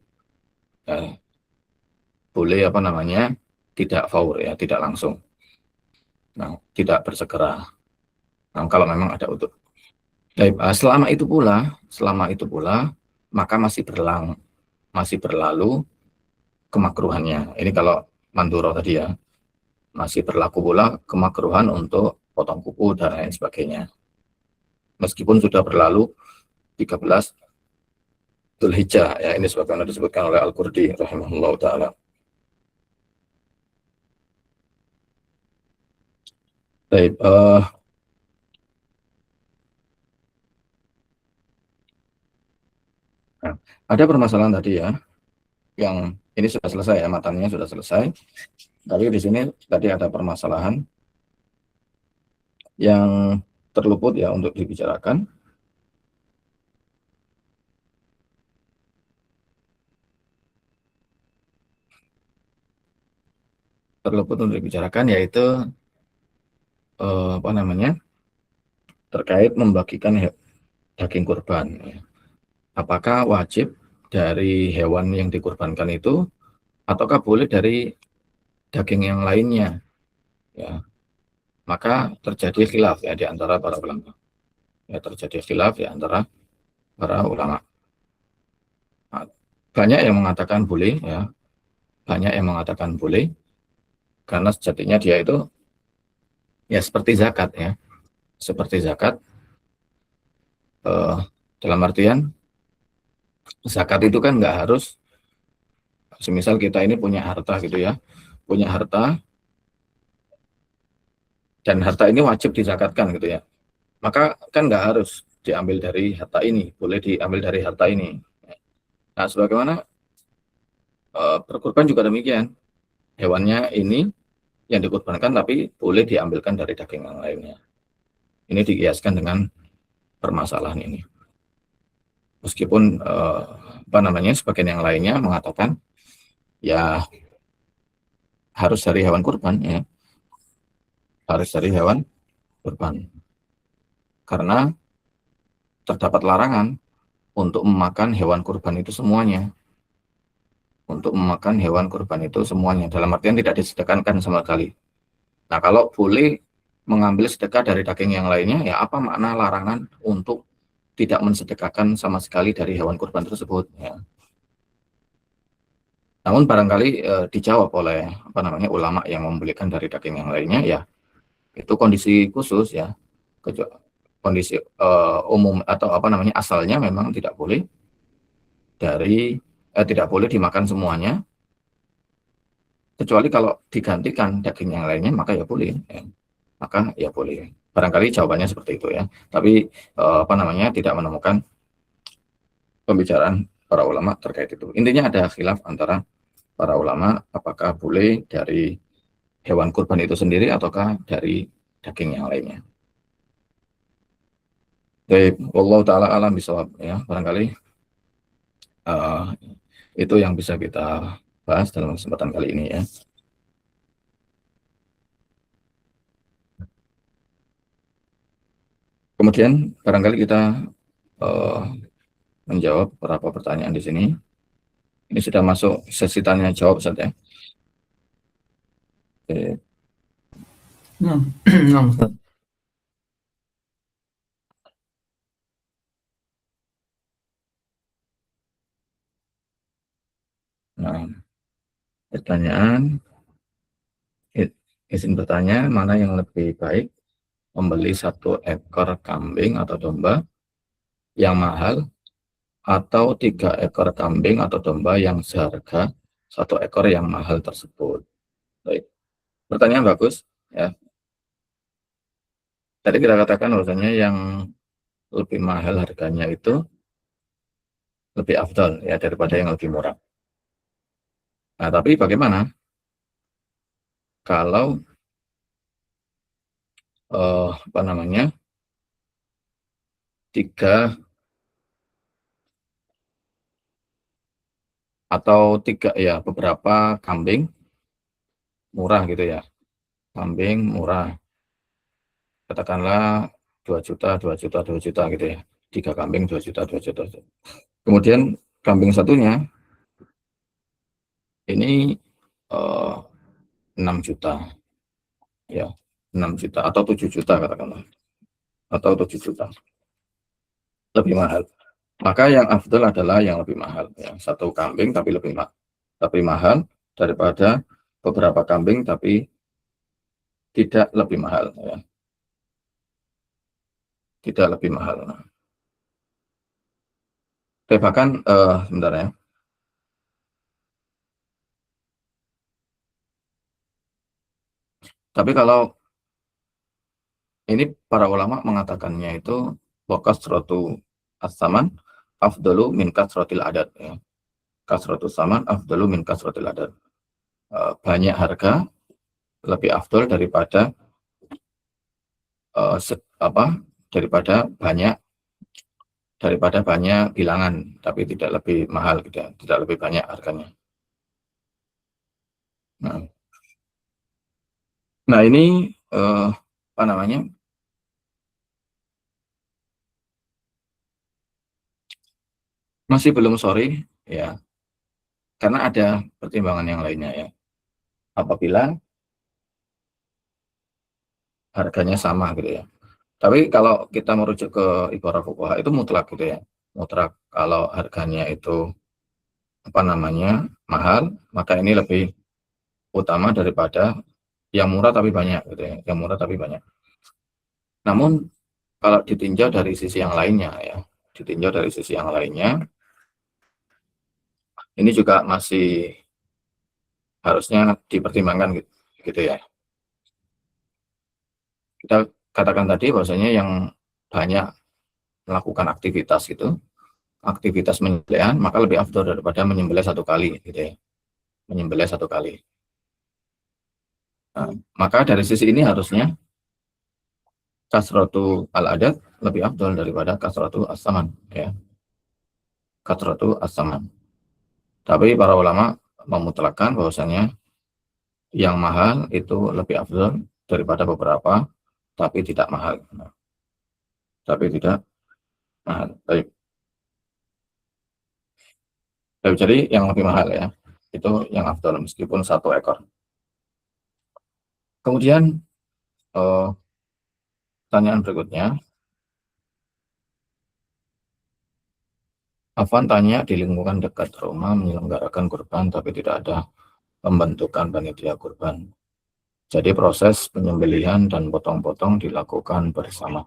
tidak faur ya, tidak langsung, nah, tidak bersegera, nah, kalau memang ada udzur. Selama itu pula maka masih berlalu kemakruhannya. Ini kalau manduro tadi ya, masih berlaku pula kemakruhan untuk potong kuku dan lain sebagainya, meskipun sudah berlalu 13 Dzulhijjah ya. Ini sebagaimana disebutkan oleh Al-Qurdi rahimahullah ta'ala. Baik, nah, ada permasalahan tadi ya, yang ini sudah selesai ya, matanya sudah selesai. Tapi di sini tadi ada permasalahan yang terluput ya untuk dibicarakan. Yaitu terkait membagikan daging kurban. Apakah wajib dari hewan yang dikurbankan itu, ataukah boleh dari daging yang lainnya? Ya, maka terjadi khilaf ya di antara para ulama. Ya, terjadi khilaf di antara para ulama. Nah, banyak yang mengatakan boleh ya, banyak yang mengatakan boleh, karena sejatinya dia itu ya seperti zakat ya, seperti zakat, dalam artian zakat itu kan nggak harus, semisal kita ini punya harta gitu ya, punya harta dan harta ini wajib dizakatkan gitu ya. maka kan nggak harus diambil dari harta ini, boleh diambil dari harta ini. Nah, sebagaimana berkurban juga demikian, hewannya ini yang dikurbankan tapi boleh diambilkan dari daging yang lainnya. Ini dikiaskan dengan permasalahan ini. Meskipun apa namanya, sebagian yang lainnya mengatakan ya harus dari hewan kurban, ya harus dari hewan kurban, karena terdapat larangan untuk memakan hewan kurban itu semuanya, untuk memakan hewan kurban itu semuanya, dalam artian tidak disedekahkan sama sekali. Nah, kalau boleh mengambil sedekah dari daging yang lainnya, ya apa makna larangan untuk tidak mensedekahkan sama sekali dari hewan kurban tersebut, ya. Namun barangkali dijawab oleh apa namanya, ulama yang membelikan dari daging yang lainnya, ya itu kondisi khusus, ya, kondisi umum atau apa namanya, asalnya memang tidak boleh tidak boleh dimakan semuanya, kecuali kalau digantikan daging yang lainnya maka ya boleh, ya. Maka ya boleh. Barangkali jawabannya seperti itu, ya. Tapi apa namanya, tidak menemukan pembicaraan para ulama terkait itu. Intinya ada khilaf antara para ulama apakah boleh dari hewan kurban itu sendiri ataukah dari daging yang lainnya. Baik, wallahu taala alam bisawab, ya. Barangkali uh, itu yang bisa kita bahas dalam kesempatan kali ini, ya. Kemudian barangkali kita uh, menjawab beberapa pertanyaan di sini. Ini sudah masuk sesi tanya jawab saja. Oke. Nah, nah, Ustaz. Nah, pertanyaan, izin bertanya, mana yang lebih baik, membeli 1 ekor kambing atau domba yang mahal, atau 3 ekor kambing atau domba yang seharga 1 ekor yang mahal tersebut? Baik, pertanyaan bagus, ya. Tadi kita katakan bahwasanya yang lebih mahal harganya itu lebih afdal, ya, daripada yang lebih murah. Nah, tapi bagaimana kalau apa namanya, tiga atau tiga, ya, beberapa kambing murah gitu, ya, kambing murah, katakanlah 2 juta 2 juta 2 juta gitu, ya, 3 kambing 2 juta 2 juta. Kemudian kambing satunya ini 6 juta, ya, 6 juta atau 7 juta katakanlah, atau 7 juta, lebih mahal. Maka yang afdal adalah yang lebih mahal, ya, 1 kambing tapi mahal daripada beberapa kambing tapi tidak lebih mahal, ya, tidak lebih mahal. Nah, bahkan sebentar, ya. Tapi kalau ini para ulama mengatakannya itu wakasrotu as-saman afdalu min kasrotil adat, ya. Kasrotu saman afdalu min kasrotil adat. Banyak harga lebih afdal daripada apa, daripada banyak bilangan tapi tidak lebih mahal gitu, ya. Tidak lebih banyak harganya. Nah, ini apa namanya, masih belum sorry, ya, karena ada pertimbangan yang lainnya, ya. Apabila harganya sama gitu, ya. Tapi kalau kita merujuk ke ibarat fuqaha itu mutlak gitu, ya. Mutlak kalau harganya itu apa namanya mahal, maka ini lebih utama daripada yang murah tapi banyak gitu, ya. Yang murah tapi banyak. Namun kalau ditinjau dari sisi yang lainnya, ya, ditinjau dari sisi yang lainnya, ini juga masih harusnya dipertimbangkan gitu, gitu, ya. Kita katakan tadi bahwasanya yang banyak melakukan aktivitas itu, aktivitas menyembelihan, maka lebih afdal daripada menyembelih satu kali gitu ya. Menyembelih satu kali. Nah, maka dari sisi ini harusnya kasratu al-adat lebih afdal daripada kasratu as-saman ya. Kasratu as-saman. Tapi para ulama memutlakkan bahwasanya yang mahal itu lebih afdal daripada beberapa, tapi tidak mahal. Tapi tidak mahal. Baik. Jadi yang lebih mahal ya, itu yang afdal meskipun 1 ekor. Kemudian pertanyaan berikutnya, Afan tanya, di lingkungan dekat rumah menyelenggarakan kurban tapi tidak ada pembentukan panitia kurban. Jadi proses penyembelihan dan potong-potong dilakukan bersama.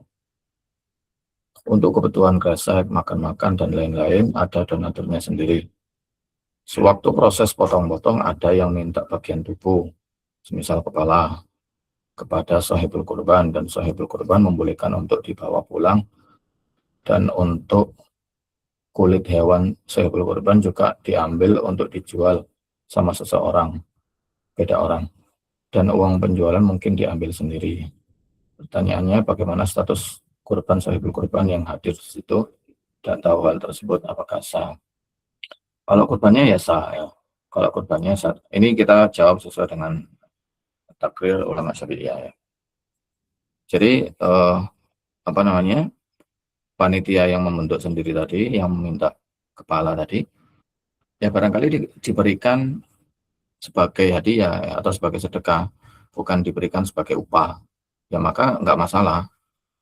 Untuk kebutuhan kresek, makan-makan, dan lain-lain ada donaturnya sendiri. Sewaktu proses potong-potong ada yang minta bagian tubuh, semisal kepala, kepada sahibul kurban, dan sahibul kurban membolehkan untuk dibawa pulang, dan untuk kulit hewan sahibul kurban juga diambil untuk dijual sama seseorang, beda orang. Dan uang penjualan mungkin diambil sendiri. Pertanyaannya, bagaimana status kurban sahibul kurban yang hadir di situ dan tahu hal tersebut apakah sah? Kalau kurbannya ya sah ya. Kalau kurbannya sah. Ini kita jawab sesuai dengan takrir ulama Syafi'iyah ya. Jadi apa namanya? Panitia yang membentuk sendiri tadi, yang meminta kepala tadi, ya barangkali diberikan sebagai hadiah ya, atau sebagai sedekah, bukan diberikan sebagai upah, ya maka nggak masalah,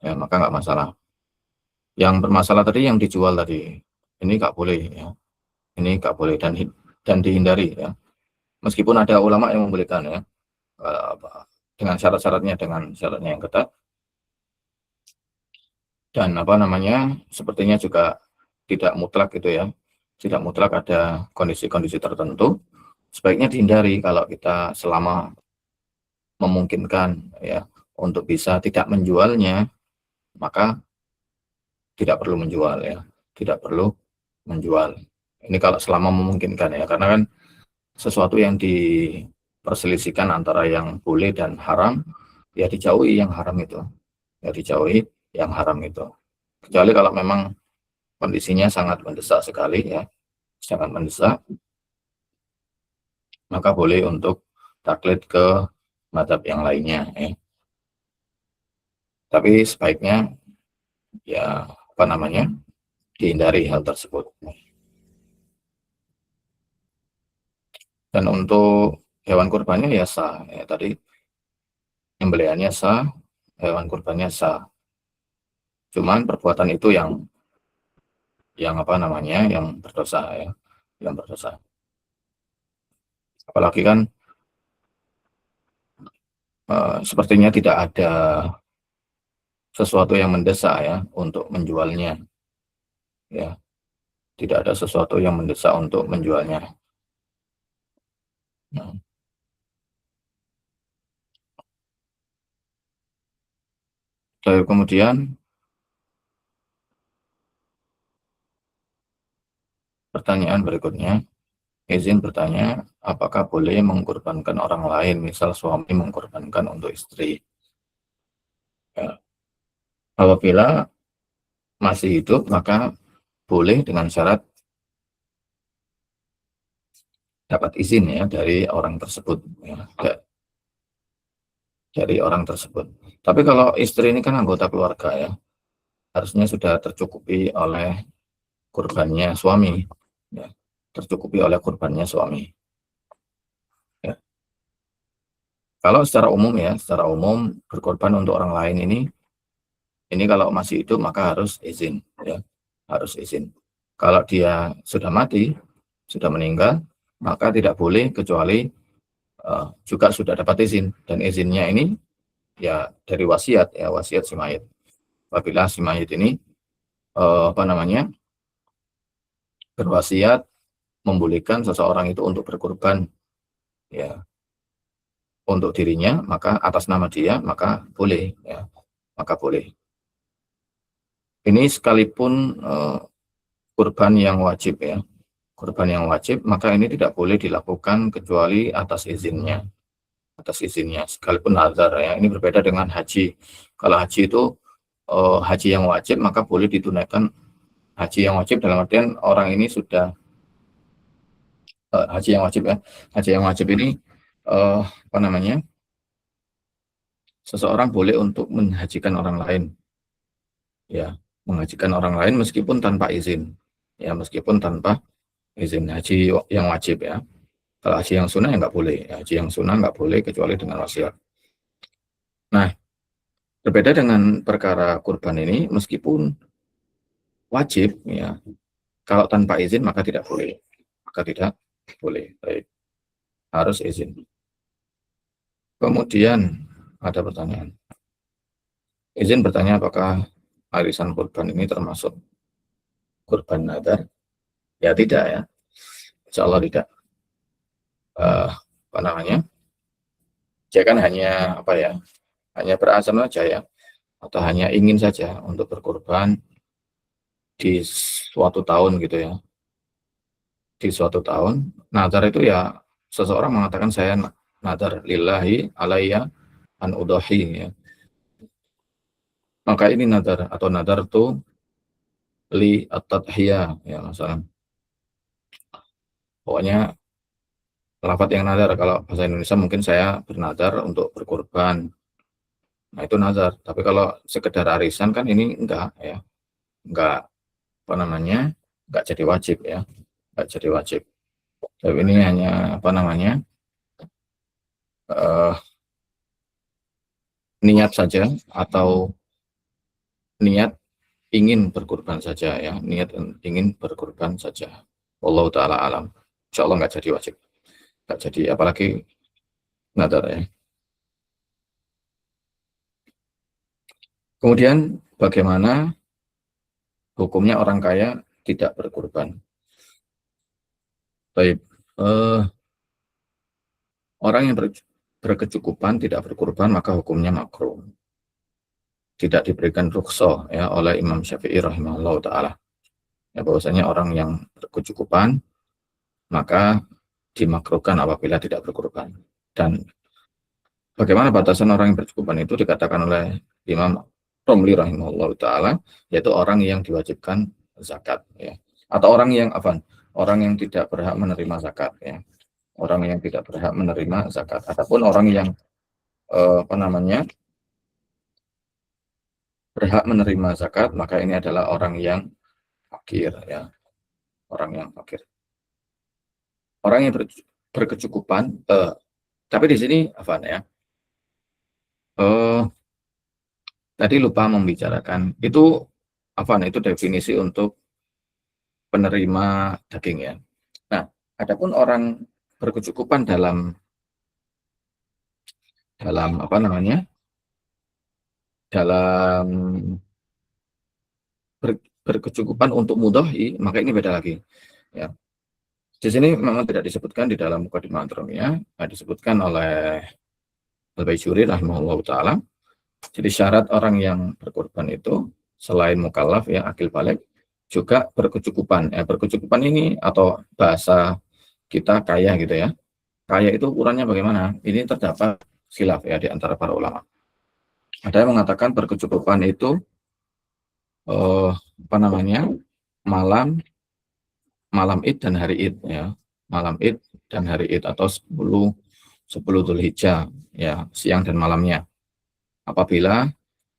ya maka nggak masalah. Yang bermasalah tadi yang dijual tadi, ini nggak boleh ya, ini nggak boleh dan dihindari ya. Meskipun ada ulama yang membolehkan ya, dengan syarat-syaratnya, dengan syaratnya yang ketat, dan apa namanya, sepertinya juga tidak mutlak gitu ya, tidak mutlak, ada kondisi-kondisi tertentu. Sebaiknya dihindari kalau kita selama memungkinkan ya untuk bisa tidak menjualnya, maka tidak perlu menjual ya, tidak perlu menjual. Ini kalau selama memungkinkan ya, karena kan sesuatu yang diperselisihkan antara yang boleh dan haram, ya dijauhi yang haram itu, ya dijauhi yang haram itu. Kecuali kalau memang kondisinya sangat mendesak sekali ya, sangat mendesak, maka boleh untuk taklid ke mazhab yang lainnya ya. Tapi sebaiknya ya apa namanya, dihindari hal tersebut. Dan untuk hewan kurbannya ya sah ya, tadi pembeliannya sah, hewan kurbannya sah. Cuman perbuatan itu yang apa namanya, yang berdosa ya, yang berdosa. Apalagi kan sepertinya tidak ada sesuatu yang mendesak ya untuk menjualnya ya, tidak ada sesuatu yang mendesak untuk menjualnya. Nah, lalu kemudian pertanyaan berikutnya, izin bertanya, apakah boleh mengkorbankan orang lain, misal suami mengkorbankan untuk istri ya. Apabila masih hidup maka boleh dengan syarat dapat izin ya dari orang tersebut ya, dari orang tersebut. Tapi kalau istri ini kan anggota keluarga ya, harusnya sudah tercukupi oleh kurbannya suami ya, tercukupi oleh kurbannya suami ya. Kalau secara umum ya, secara umum berkorban untuk orang lain ini kalau masih hidup maka harus izin ya, harus izin. Kalau dia sudah mati, sudah meninggal, maka tidak boleh kecuali juga sudah dapat izin, dan izinnya ini ya dari wasiat ya, wasiat si mayit. Apabila si mayit ini apa namanya, berwasiat membolehkan seseorang itu untuk berkorban ya untuk dirinya, maka atas nama dia maka boleh ya, maka boleh. Ini sekalipun kurban yang wajib ya, kurban yang wajib, maka ini tidak boleh dilakukan kecuali atas izinnya, sekalipun nazar ya. Ini berbeda dengan haji. Kalau haji itu haji yang wajib, maka boleh ditunaikan haji yang wajib dalam artian orang ini sudah haji yang wajib ya. Haji yang wajib ini apa namanya? Seseorang boleh untuk menghajikan orang lain, ya, menghajikan orang lain meskipun tanpa izin, ya, meskipun tanpa izin. Haji yang wajib ya. Kalau haji yang sunnah ya nggak boleh. Haji yang sunnah nggak boleh kecuali dengan wasiat. Nah, berbeda dengan perkara kurban ini, meskipun wajib, ya, kalau tanpa izin maka tidak boleh. Maka tidak boleh. Baik. Harus izin. Kemudian ada pertanyaan. Izin bertanya apakah arisan kurban ini termasuk kurban nadar? Ya tidak ya. Insya Allah tidak. Apa namanya? Dia kan hanya apa ya? Hanya berazam saja ya, atau hanya ingin saja untuk berkurban di suatu tahun gitu ya. Di suatu tahun, nadar itu ya seseorang mengatakan saya nadar lillahi alayya an udahi ya. Maka ini nadar atau nadar tu li at-tadhiyah ya masalah. Pokoknya lafadz yang nadar, kalau bahasa Indonesia mungkin saya bernadar untuk berkurban. Nah, itu nazar. Tapi kalau sekedar arisan kan ini enggak ya. Enggak apa namanya? Enggak jadi wajib ya. Enggak jadi wajib. Tapi ini hanya apa namanya? Niat saja atau niat ingin berkurban saja ya. Niat ingin berkurban saja. Wallahu taala alam. Insyaallah enggak jadi wajib. Enggak jadi apalagi nadar ya. Kemudian bagaimana hukumnya orang kaya tidak berkurban? Baik, orang yang berkecukupan tidak berkurban maka hukumnya makruh. Tidak diberikan rukhsah ya oleh Imam Syafi'i rahimahullah taala. Ya, bahwasanya orang yang berkecukupan maka dimakruhkan apabila tidak berkurban. Dan bagaimana batasan orang yang berkecukupan itu dikatakan oleh Imam Romli rahimahullah taala, yaitu orang yang diwajibkan zakat ya. Atau orang yang apa? Orang yang tidak berhak menerima zakat ya. Orang yang tidak berhak menerima zakat. Adapun orang yang apa namanya? Berhak menerima zakat, maka ini adalah orang yang fakir ya. Orang yang fakir. Orang yang berkecukupan tapi di sini apa ya? Tadi lupa membicarakan itu apa? Itu definisi untuk penerima daging ya. Nah, adapun orang berkecukupan dalam apa namanya? Dalam berkecukupan untuk mudhahi, maka ini beda lagi. Ya. Di sini memang tidak disebutkan di dalam Muqaddimah Adromiyah, disebutkan oleh Al-Baijuri rahimahullah taala. Jadi syarat orang yang berkorban itu selain mukallaf ya akil balik juga berkecukupan. Ya, berkecukupan ini atau bahasa kita kaya gitu ya. Kaya itu ukurannya bagaimana? Ini terdapat khilaf ya di antara para ulama. Ada yang mengatakan berkecukupan itu apa namanya? malam Id dan hari Id ya. Malam Id dan hari Id atau 10 Dzulhijjah ya, siang dan malamnya. Apabila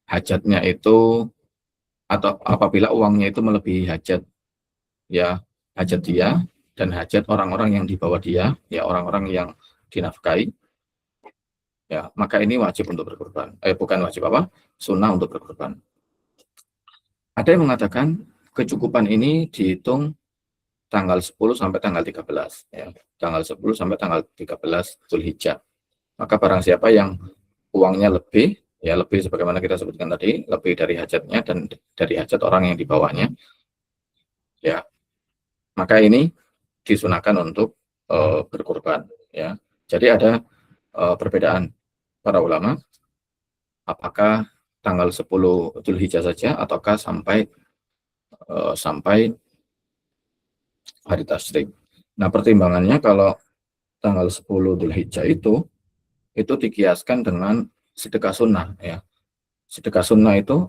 hajatnya itu atau apabila uangnya itu melebihi hajat ya, hajat dia dan hajat orang-orang yang dibawa dia ya, orang-orang yang dinafkahi ya, maka ini wajib untuk berkorban. Bukan wajib apa? Sunnah untuk berkorban. Ada yang mengatakan kecukupan ini dihitung tanggal 10 sampai tanggal 13 ya. Tanggal 10 sampai tanggal 13 Dzulhijjah. Maka barang siapa yang uangnya lebih ya, lebih sebagaimana kita sebutkan tadi, lebih dari hajatnya dan dari hajat orang yang dibawanya ya, maka ini disunahkan untuk berkorban ya. Jadi ada perbedaan para ulama apakah tanggal 10 Dzulhijjah saja ataukah sampai sampai hari tasyrik. Nah, pertimbangannya kalau tanggal 10 Dzulhijjah itu dikiaskan dengan sedekah sunnah ya. Sedekah sunnah itu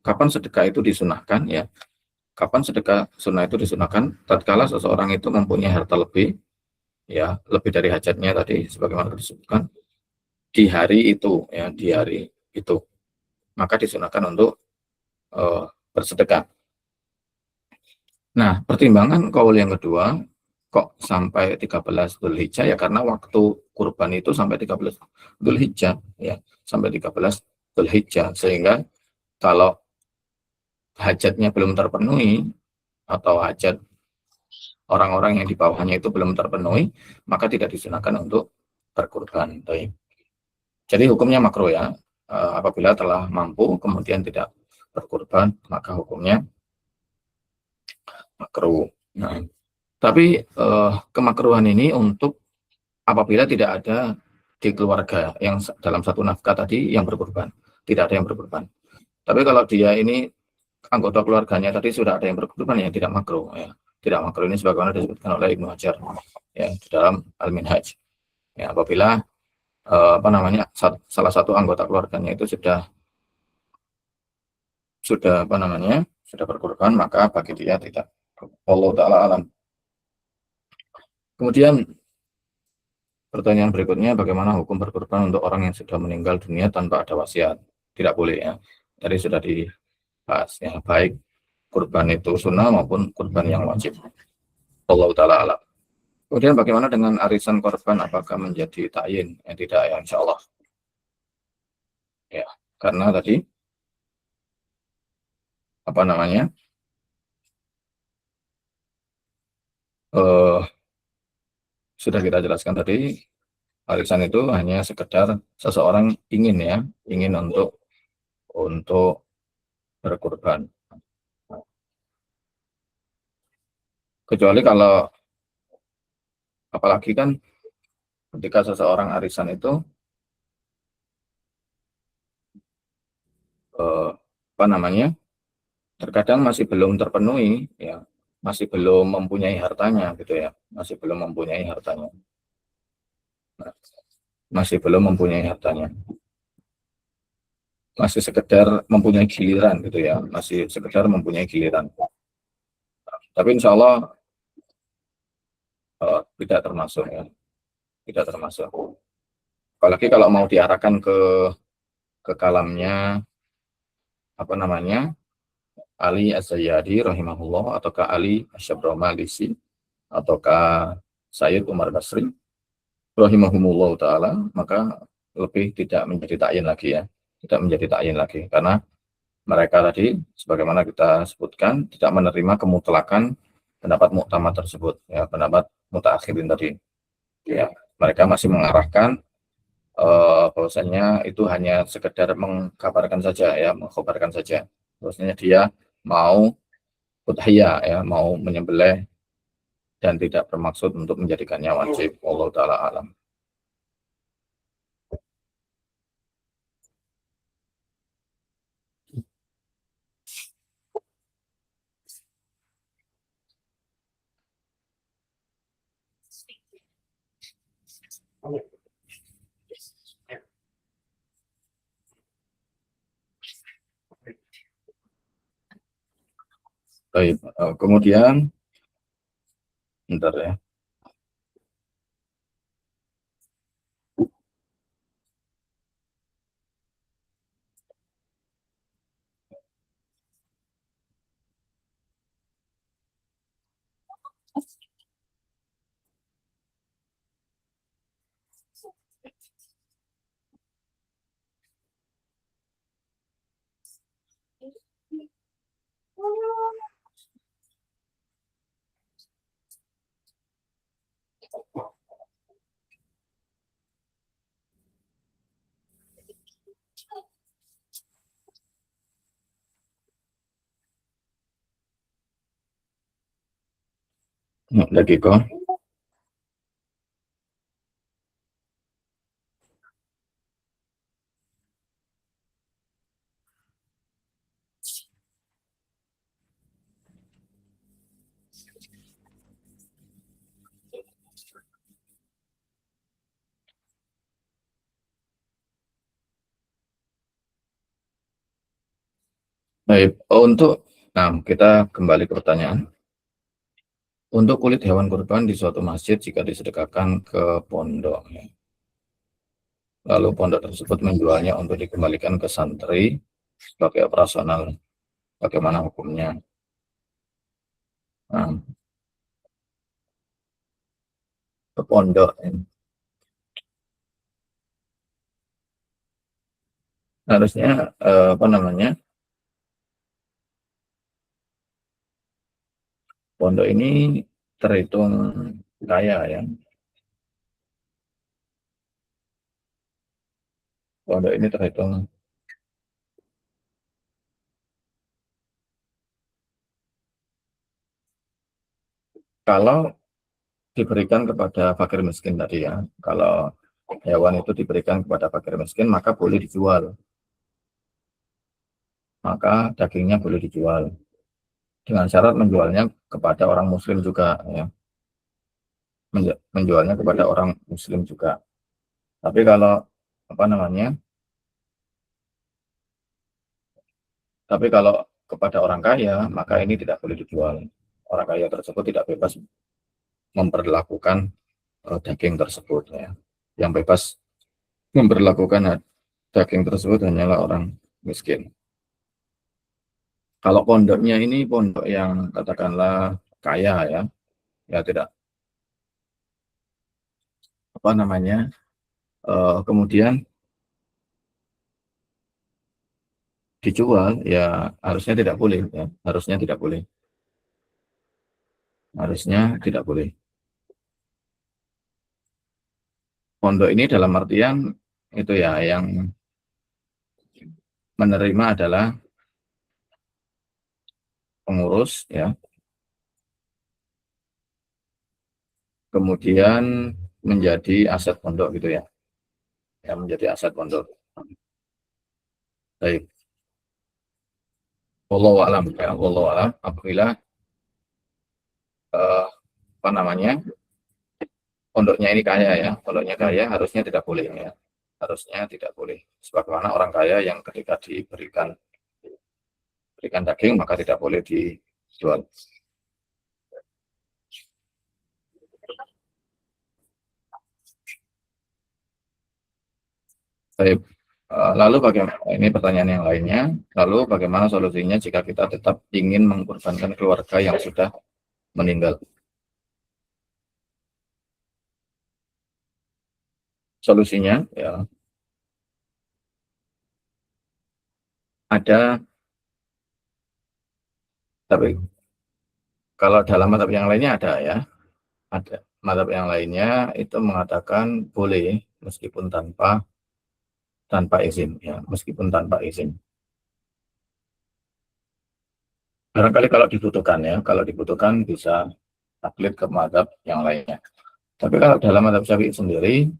kapan sedekah itu disunahkan ya? Kapan sedekah sunnah itu disunahkan? Tatkala seseorang itu mempunyai harta lebih ya, lebih dari hajatnya tadi sebagaimana disebutkan di hari itu ya, di hari itu. Maka disunahkan untuk bersedekah. Nah, pertimbangan kaul yang kedua, kok sampai 13 Dzulhijjah ya karena waktu kurban itu sampai 13 Dzulhijjah ya, sampai 13 Dzulhijjah sehingga kalau hajatnya belum terpenuhi atau hajat orang-orang yang di bawahnya itu belum terpenuhi, maka tidak disunahkan untuk berkurban. Jadi hukumnya makruh ya, apabila telah mampu kemudian tidak berkurban, maka hukumnya makruh. Nah, tapi kemakruhan ini untuk apabila tidak ada di keluarga yang dalam satu nafkah tadi yang berkurban, tidak ada yang berkurban. Tapi kalau dia ini anggota keluarganya tadi sudah ada yang berkurban ya tidak makruh ya. Tidak makruh ini sebagaimana disebutkan oleh Ibnu Hajar ya di dalam Al-Minhaj. Ya, apabila salah satu anggota keluarganya itu sudah sudah berkurban maka bagi dia tidak. Allah taala alam. Kemudian pertanyaan berikutnya, bagaimana hukum berkurban untuk orang yang sudah meninggal dunia tanpa ada wasiat? Tidak boleh ya. Tadi sudah dibahas ya, baik kurban itu sunnah maupun kurban yang wajib. Allah taala alam. Kemudian bagaimana dengan arisan korban? Apakah menjadi ta'yin? Ya, tidak ya, insya Allah. Ya, karena tadi sudah kita jelaskan tadi, arisan itu hanya sekedar seseorang ingin ya, ingin untuk berkurban. Kecuali kalau apalagi kan ketika seseorang arisan itu terkadang masih belum terpenuhi ya, masih belum mempunyai hartanya gitu ya, masih belum mempunyai hartanya. Nah, masih belum mempunyai hartanya. Masih sekedar mempunyai giliran gitu ya, masih sekedar mempunyai giliran. Tapi insya Allah tidak termasuk ya, tidak termasuk. Apalagi kalau mau diarahkan ke kalamnya Ali Az-Zayyadi rahimahullah ataukah Ali Asy-Syabromalisi ataukah Sayyid Umar Basri rahimahumullah taala, maka lebih tidak menjadi ta'yin lagi ya, tidak menjadi ta'yin lagi karena mereka tadi sebagaimana kita sebutkan tidak menerima kemutlakan pendapat muktamad tersebut ya, pendapat mutaakhirin tadi ya, mereka masih mengarahkan bahwasanya itu hanya sekedar mengkabarkan saja ya, mengkhabarkan saja bahwasanya dia mau udhiyah ya, mau menyembelih dan tidak bermaksud untuk menjadikannya wajib. Allah taala alam. Baik, kemudian bentar ya. Lagi kok. Baik, nah kita kembali ke pertanyaan. Untuk kulit hewan kurban di suatu masjid jika disedekahkan ke pondok, ya. Lalu pondok tersebut menjualnya untuk dikembalikan ke santri sebagai operasional, bagaimana hukumnya? Nah, ke pondok, ya. Harusnya apa namanya? Pondok ini terhitung kaya, ya. Pondok ini terhitung kalau diberikan kepada fakir miskin tadi, ya. Kalau hewan itu diberikan kepada fakir miskin maka boleh dijual, maka dagingnya boleh dijual dengan syarat menjualnya kepada orang muslim juga, ya. Menjualnya kepada orang muslim juga. Tapi kalau apa namanya? Tapi kalau kepada orang kaya maka ini tidak boleh dijual. Orang kaya tersebut tidak bebas memperlakukan daging tersebut, ya. Yang bebas memperlakukan daging tersebut hanyalah orang miskin. Kalau pondoknya ini pondok yang katakanlah kaya, ya, ya tidak apa namanya, kemudian dijual, ya harusnya tidak boleh, ya. Harusnya tidak boleh. Pondok ini dalam artian itu, ya, yang menerima adalah pengurus, ya, kemudian menjadi aset pondok gitu, ya, ya menjadi aset pondok. Baik, wallahu alam, ya, wallahu alam. Apabila apa namanya, pondoknya ini kaya, ya, pondoknya kaya harusnya tidak boleh, ya, harusnya tidak boleh. Sebagaimana orang kaya yang ketika berikan daging maka tidak boleh dijual. Baik. Lalu bagaimana, ini pertanyaan yang lainnya, lalu bagaimana solusinya jika kita tetap ingin mengorbankan keluarga yang sudah meninggal? Solusinya, ya, ada, tapi kalau dalam madhab yang lainnya ada, ya, ada madhab yang lainnya itu mengatakan boleh meskipun tanpa izin, ya, meskipun tanpa izin. Barangkali kalau dibutuhkan, ya, kalau dibutuhkan bisa taklid ke madhab yang lainnya. Tapi kalau dalam madhab Syafi'i sendiri,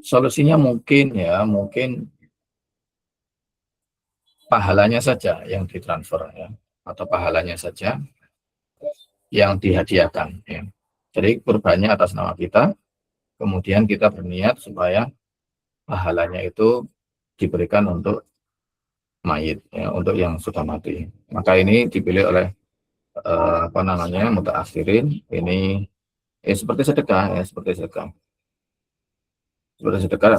solusinya mungkin, ya, mungkin pahalanya saja yang ditransfer, ya, atau pahalanya saja yang dihadiahkan, ya. Jadi kurbannya atas nama kita, kemudian kita berniat supaya pahalanya itu diberikan untuk mayit, ya, untuk yang sudah mati. Maka ini dipilih oleh apa namanya, mutaakhirin. Ini seperti sedekah, ya, seperti sedekah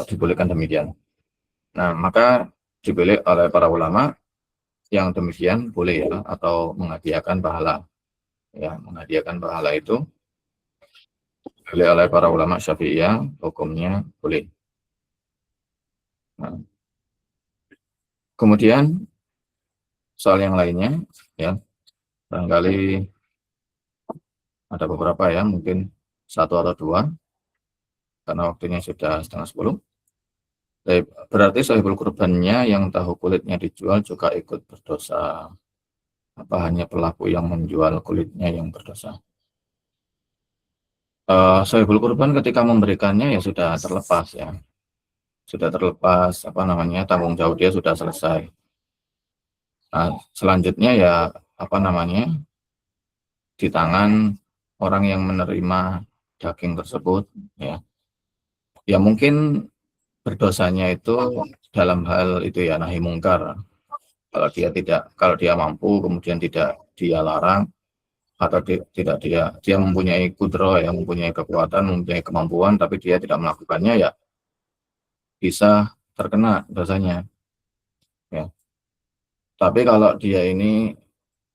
dibolehkan demikian. Nah, maka dipilih oleh para ulama yang demikian boleh, ya, atau menghadiahkan pahala, ya, menghadiahkan pahala itu boleh oleh para ulama Syafi'iyah, hukumnya boleh. Nah, kemudian soal yang lainnya, ya, barangkali ada beberapa, ya, mungkin satu atau dua karena waktunya sudah 9:30. Berarti sahibul kurbannya yang tahu kulitnya dijual juga ikut berdosa, apa hanya pelaku yang menjual kulitnya yang berdosa? Sahibul kurban ketika memberikannya ya sudah terlepas, ya, sudah terlepas apa namanya, tanggung jawab dia sudah selesai. Nah, selanjutnya, ya, apa namanya, di tangan orang yang menerima daging tersebut, ya, ya mungkin berdosanya itu dalam hal itu ya nahi mungkar. Kalau dia mampu kemudian tidak dia larang, atau tidak dia mempunyai kudro, yang mempunyai kekuatan, mempunyai kemampuan, tapi dia tidak melakukannya, ya bisa terkena dosanya. Ya. Tapi kalau dia ini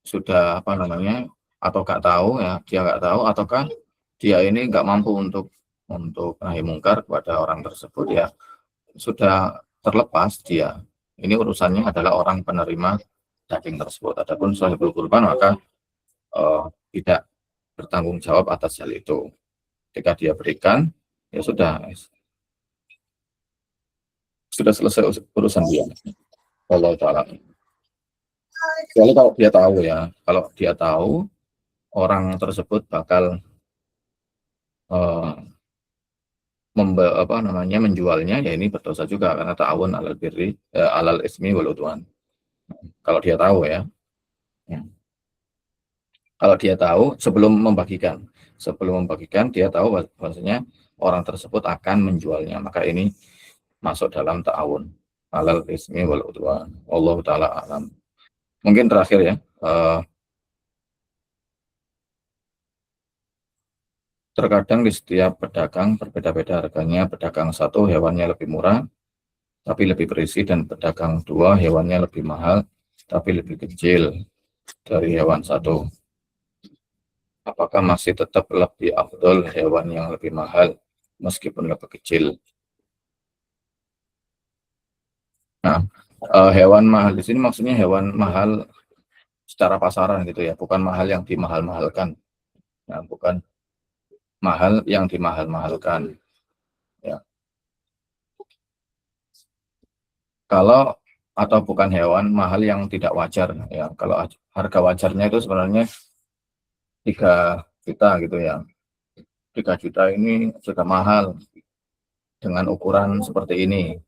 sudah apa namanya, atau nggak tahu ya, dia nggak tahu, ataukah dia ini nggak mampu untuk nahi mungkar kepada orang tersebut, ya sudah terlepas dia. Ini urusannya adalah orang penerima daging tersebut. Adapun sahibul kurban maka tidak bertanggung jawab atas hal itu. Ketika dia berikan, ya sudah selesai urusan dia. Allah taala. Kecuali kalau dia tahu ya, kalau dia tahu orang tersebut bakal eh, menjualnya, ya ini berdosa juga karena ta'awun alal ismi wal udwan. Kalau dia tahu ya. Ya. Kalau dia tahu sebelum membagikan dia tahu bahwasanya orang tersebut akan menjualnya, maka ini masuk dalam ta'awun alal ismi wal udwan. Allah taala alam. Mungkin terakhir ya, terkadang di setiap pedagang berbeda-beda harganya. Pedagang satu hewannya lebih murah tapi lebih berisi, dan pedagang dua hewannya lebih mahal tapi lebih kecil dari hewan satu. Apakah masih tetap lebih afdol hewan yang lebih mahal meskipun lebih kecil? Nah, hewan mahal di sini maksudnya hewan mahal secara pasaran gitu ya, bukan mahal yang dimahal-mahalkan. Nah, bukan mahal yang dimahal-mahalkan. Ya. Kalau atau bukan hewan mahal yang tidak wajar ya. Kalau harga wajarnya itu sebenarnya 3 juta gitu ya. 3 juta ini sudah mahal dengan ukuran seperti ini.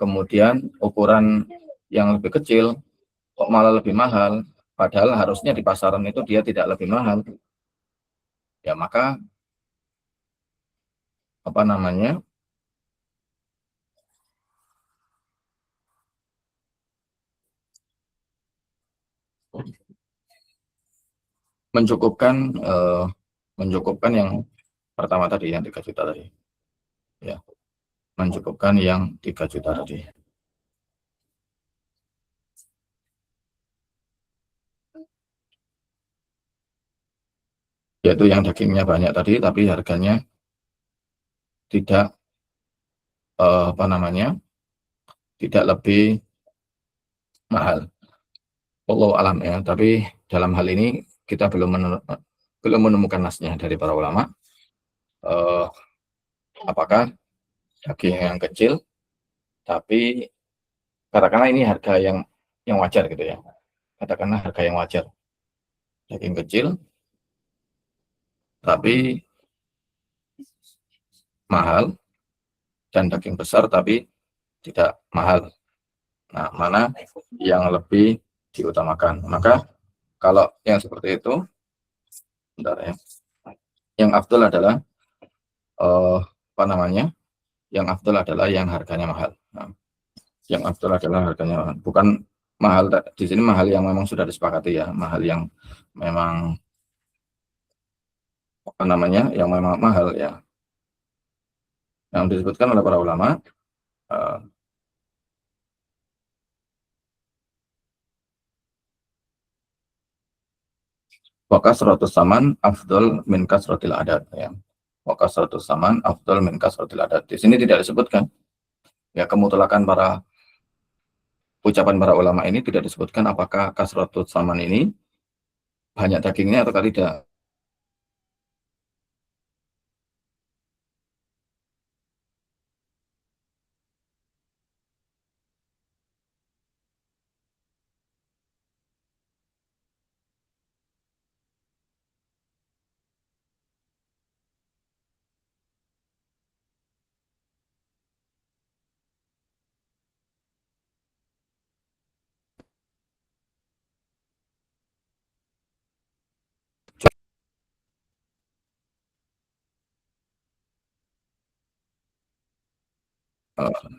Kemudian ukuran yang lebih kecil kok malah lebih mahal, padahal harusnya di pasaran itu dia tidak lebih mahal. Ya maka apa namanya, mencukupkan eh, mencukupkan yang pertama tadi, yang 3 juta tadi. Ya, mencukupkan yang 3 juta tadi. Yaitu yang dagingnya banyak tadi, tapi harganya tidak apa namanya, tidak lebih mahal. Allah alam ya. Tapi dalam hal ini kita belum menemukan nasnya dari para ulama. Eh, apakah daging yang kecil, tapi katakanlah ini harga yang wajar gitu ya. Katakanlah harga yang wajar. Daging kecil, tapi mahal, dan daging besar tapi tidak mahal. Nah, mana yang lebih diutamakan? Maka kalau yang seperti itu, bentar ya. Yang afdol adalah apa namanya? Yang afdol adalah yang harganya mahal. Nah, yang afdol adalah harganya mahal. Bukan mahal di sini, mahal yang memang sudah disepakati ya, mahal yang memang apa namanya? Yang memang mahal ya. Yang disebutkan oleh para ulama, eh, wa kasratus saman afdol min kasratil adat ya. Wa kasratus saman afdol min kasratil adat. Di sini tidak disebutkan ya, kemutlakan ucapan para ulama ini tidak disebutkan apakah kasratus saman ini banyak dagingnya atau tidak.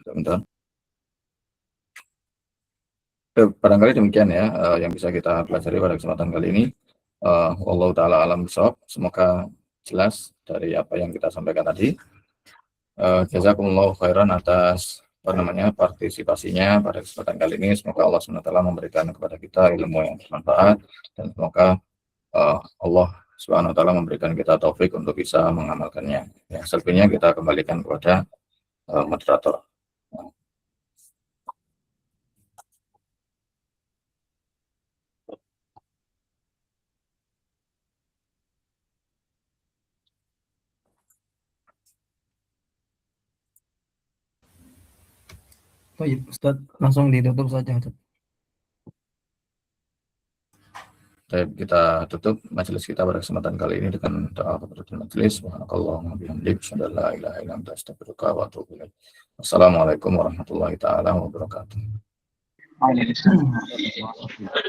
Sebentar. Barangkali demikian ya yang bisa kita pelajari pada kesempatan kali ini. Wallahu taala alam bishawab. Semoga jelas dari apa yang kita sampaikan tadi. Jazakumullahu khairan atas partisipasinya pada kesempatan kali ini. Semoga Allah SWT memberikan kepada kita ilmu yang bermanfaat, dan semoga Allah SWT memberikan kita taufik untuk bisa mengamalkannya. Ya, selebihnya kita kembalikan kepada moderator. Baik, Ustaz, langsung ditutup saja, Ustaz. Kita tutup majelis kita pada kesempatan kali ini dengan doa kafaratul majelis. Subhanakallahumma bihamdik, asyhadu an la ilaha illa anta, astaghfiruka wa atubu ilaik. Wassalamualaikum warahmatullahi taala wabarakatuh. Waalaikumsalam.